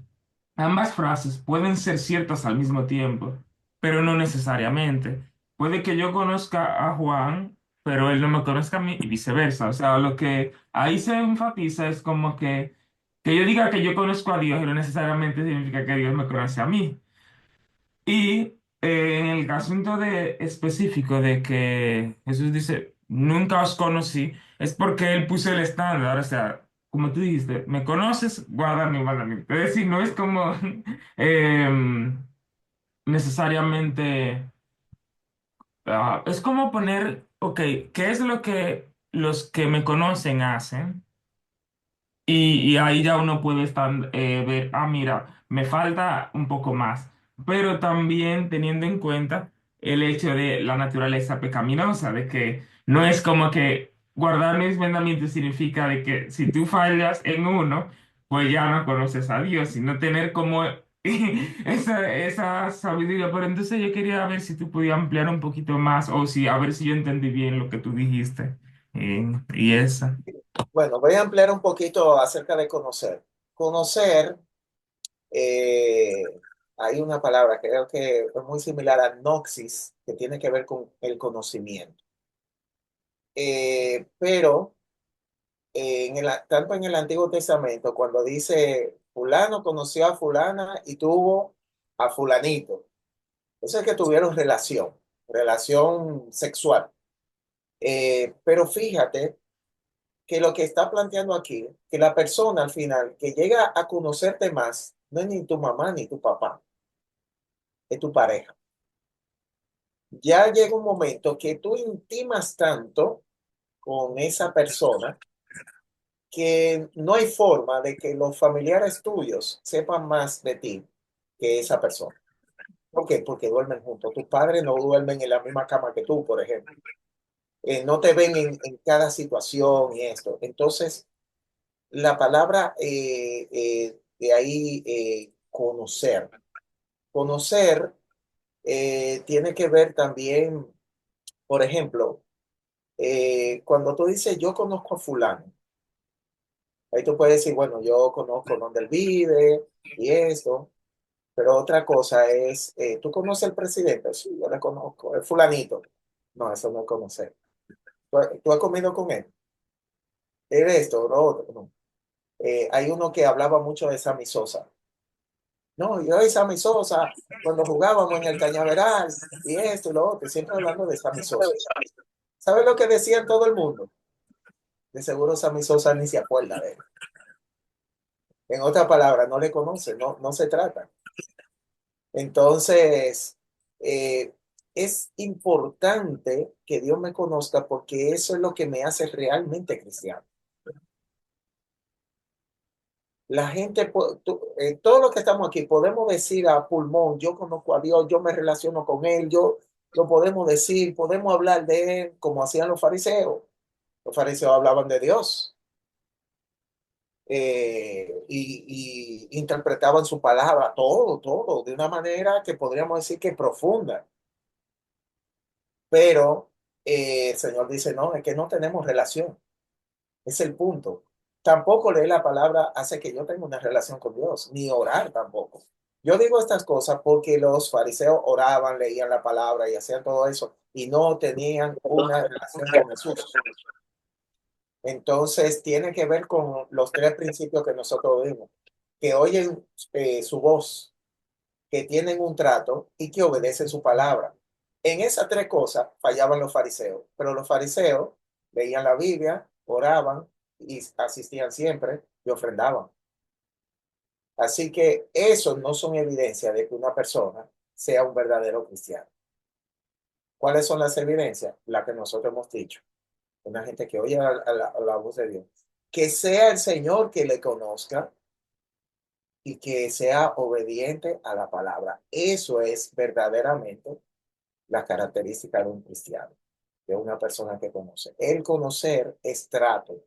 Speaker 16: Ambas frases pueden ser ciertas al mismo tiempo, pero no necesariamente. Puede que yo conozca a Juan, pero él no me conozca a mí y viceversa. O sea, lo que ahí se enfatiza es como que yo diga que yo conozco a Dios y no necesariamente significa que Dios me conoce a mí. Y en el asunto de específico de que Jesús dice, nunca os conocí, es porque Él puso el estándar, o sea, como tú dijiste, me conoces, guarda mi mandamiento. Es decir, no es como necesariamente, es como poner, ok, ¿qué es lo que los que me conocen hacen? Y ahí ya uno puede ver, ah, mira, me falta un poco más, pero también teniendo en cuenta el hecho de la naturaleza pecaminosa, de que no es como que guardar mis mandamientos significa de que si tú fallas en uno, pues ya no conoces a Dios, sino tener como esa sabiduría. Pero entonces yo quería ver si tú podías ampliar un poquito más o si a ver si yo entendí bien lo que tú dijiste. Y eso.
Speaker 1: Bueno, voy a ampliar un poquito acerca de conocer. Conocer, hay una palabra que creo que es muy similar a noxis, que tiene que ver con el conocimiento. Pero tanto en el Antiguo Testamento, cuando dice fulano conoció a fulana y tuvo a fulanito, eso es que tuvieron relación sexual. Pero fíjate que lo que está planteando aquí, que la persona al final que llega a conocerte más, no es ni tu mamá ni tu papá, es tu pareja. Ya llega un momento que tú intimas tanto con esa persona que no hay forma de que los familiares tuyos sepan más de ti que esa persona. ¿Por qué? Porque duermen juntos. Tus padres no duermen en la misma cama que tú, por ejemplo. No te ven en cada situación y esto. Entonces, la palabra de ahí, conocer. Conocer tiene que ver también, por ejemplo, cuando tú dices yo conozco a fulano, ahí tú puedes decir, bueno, yo conozco dónde él vive y esto, pero otra cosa es, ¿tú conoces al presidente? Sí, yo le conozco, es fulanito. No, eso no es conocer. ¿Tú has comido con él? ¿Es esto o lo otro? No. Hay uno que hablaba mucho de Sammy Sosa. No, yo y Sammy Sosa, cuando jugábamos en el Cañaveral y esto y lo otro, siempre hablando de Sammy Sosa. ¿Sabes lo que decía todo el mundo? De seguro Sammy Sosa ni se acuerda de él. En otras palabras, no le conoce, no se trata. Entonces, eh, es importante que Dios me conozca porque eso es lo que me hace realmente cristiano. La gente, todos los que estamos aquí, podemos decir a pulmón, yo conozco a Dios, yo me relaciono con Él, yo lo podemos decir, podemos hablar de Él como hacían los fariseos. Los fariseos hablaban de Dios y interpretaban su palabra, todo, de una manera que podríamos decir que profunda. Pero el Señor dice, no, es que no tenemos relación. Es el punto. Tampoco leer la palabra hace que yo tenga una relación con Dios, ni orar tampoco. Yo digo estas cosas porque los fariseos oraban, leían la palabra y hacían todo eso y no tenían una relación con Jesús. Entonces tiene que ver con los tres principios que nosotros vimos, que oyen su voz, que tienen un trato y que obedecen su palabra. En esas tres cosas fallaban los fariseos, pero los fariseos leían la Biblia, oraban y asistían siempre y ofrendaban. Así que eso no son evidencia de que una persona sea un verdadero cristiano. ¿Cuáles son las evidencias? Las que nosotros hemos dicho. Una gente que oye a, a la voz de Dios. Que sea el Señor que le conozca y que sea obediente a la palabra. Eso es verdaderamente la característica de un cristiano, de una persona que conoce. El conocer es trato.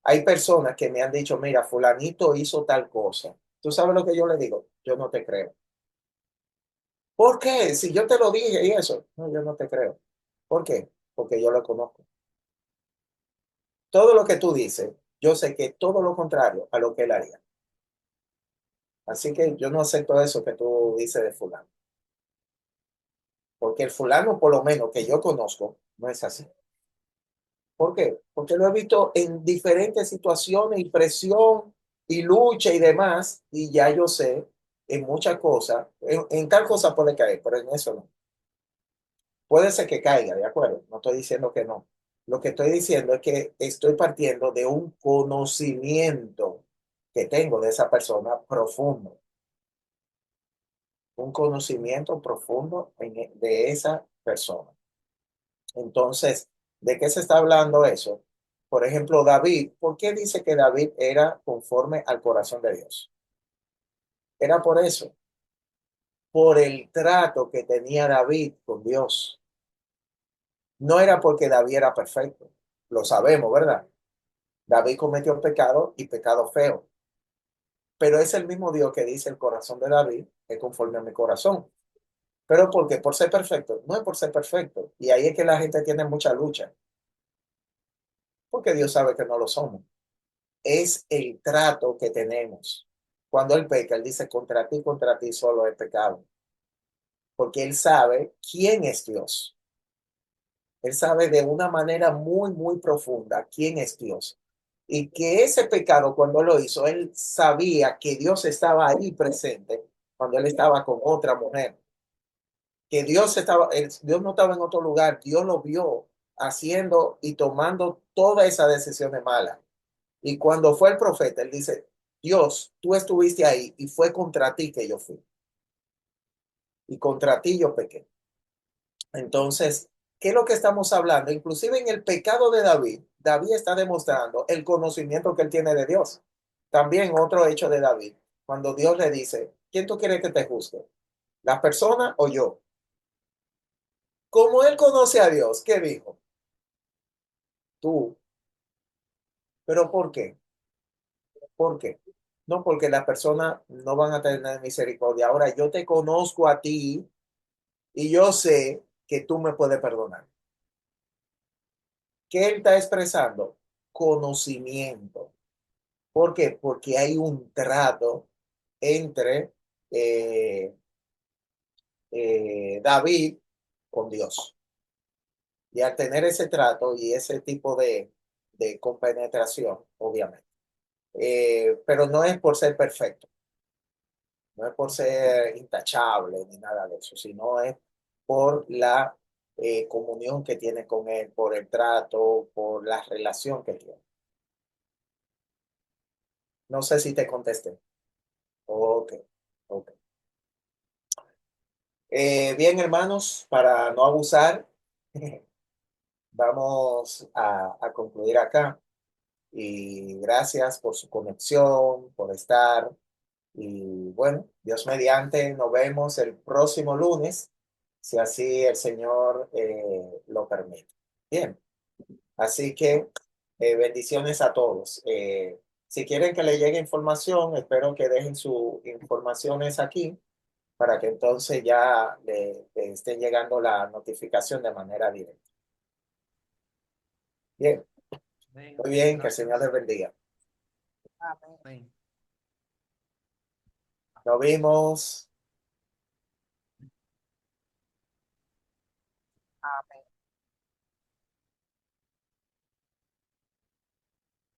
Speaker 1: Hay personas que me han dicho, mira, fulanito hizo tal cosa. ¿Tú sabes lo que yo le digo? Yo no te creo. ¿Por qué? Si yo te lo dije y eso. No, yo no te creo. ¿Por qué? Porque yo lo conozco. Todo lo que tú dices, yo sé que todo lo contrario a lo que él haría. Así que yo no acepto eso que tú dices de fulano. Porque el fulano, por lo menos que yo conozco, no es así. ¿Por qué? Porque lo he visto en diferentes situaciones y presión y lucha y demás, y ya yo sé en muchas cosas, en tal cosa puede caer, pero en eso no. Puede ser que caiga, ¿de acuerdo? No estoy diciendo que no. Lo que estoy diciendo es que estoy partiendo de un conocimiento que tengo de esa persona profundo, un conocimiento profundo de esa persona. Entonces, ¿de qué se está hablando eso? Por ejemplo, David, ¿por qué dice que David era conforme al corazón de Dios? Era por eso, por el trato que tenía David con Dios. No era porque David era perfecto, lo sabemos, ¿verdad? David cometió pecado y pecado feo, pero es el mismo Dios que dice el corazón de David es conforme a mi corazón. ¿Pero por qué? ¿Por ser perfecto? No es por ser perfecto. Y ahí es que la gente tiene mucha lucha, porque Dios sabe que no lo somos. Es el trato que tenemos. Cuando él peca, él dice, contra ti solo he pecado. Porque él sabe quién es Dios. Él sabe de una manera muy, muy profunda quién es Dios. Y que ese pecado, cuando lo hizo, él sabía que Dios estaba ahí presente cuando él estaba con otra mujer. Que Dios no estaba en otro lugar, Dios lo vio haciendo y tomando todas esas decisiones malas. Y cuando fue el profeta, él dice, Dios, tú estuviste ahí y fue contra ti que yo fui. Y contra ti yo pequé. Entonces, ¿qué es lo que estamos hablando? Inclusive en el pecado de David, David está demostrando el conocimiento que él tiene de Dios. También otro hecho de David, cuando Dios le dice, ¿quién tú quieres que te juzgue? ¿La persona o yo? Como él conoce a Dios, ¿qué dijo? Tú. ¿Pero por qué? ¿Por qué? No, porque las personas no van a tener misericordia. Ahora yo te conozco a ti y yo sé que tú me puedes perdonar. ¿Qué él está expresando? Conocimiento. ¿Por qué? Porque hay un trato entre eh, David con Dios. Y al tener ese trato y ese tipo de compenetración, obviamente. Pero no es por ser perfecto, no es por ser intachable ni nada de eso, sino es por la comunión que tiene con él, por el trato, por la relación que tiene. No sé si te contesté. Ok, ok. Bien, hermanos, para no abusar, vamos a concluir acá. Y gracias por su conexión, por estar. Y bueno, Dios mediante, nos vemos el próximo lunes, si así el Señor lo permite. Bien, así que bendiciones a todos. Si quieren que le llegue información, espero que dejen sus informaciones aquí para que entonces ya le estén llegando la notificación de manera directa. Bien, muy bien, que el Señor les bendiga.
Speaker 14: Amén.
Speaker 1: Nos vimos.
Speaker 14: Amén.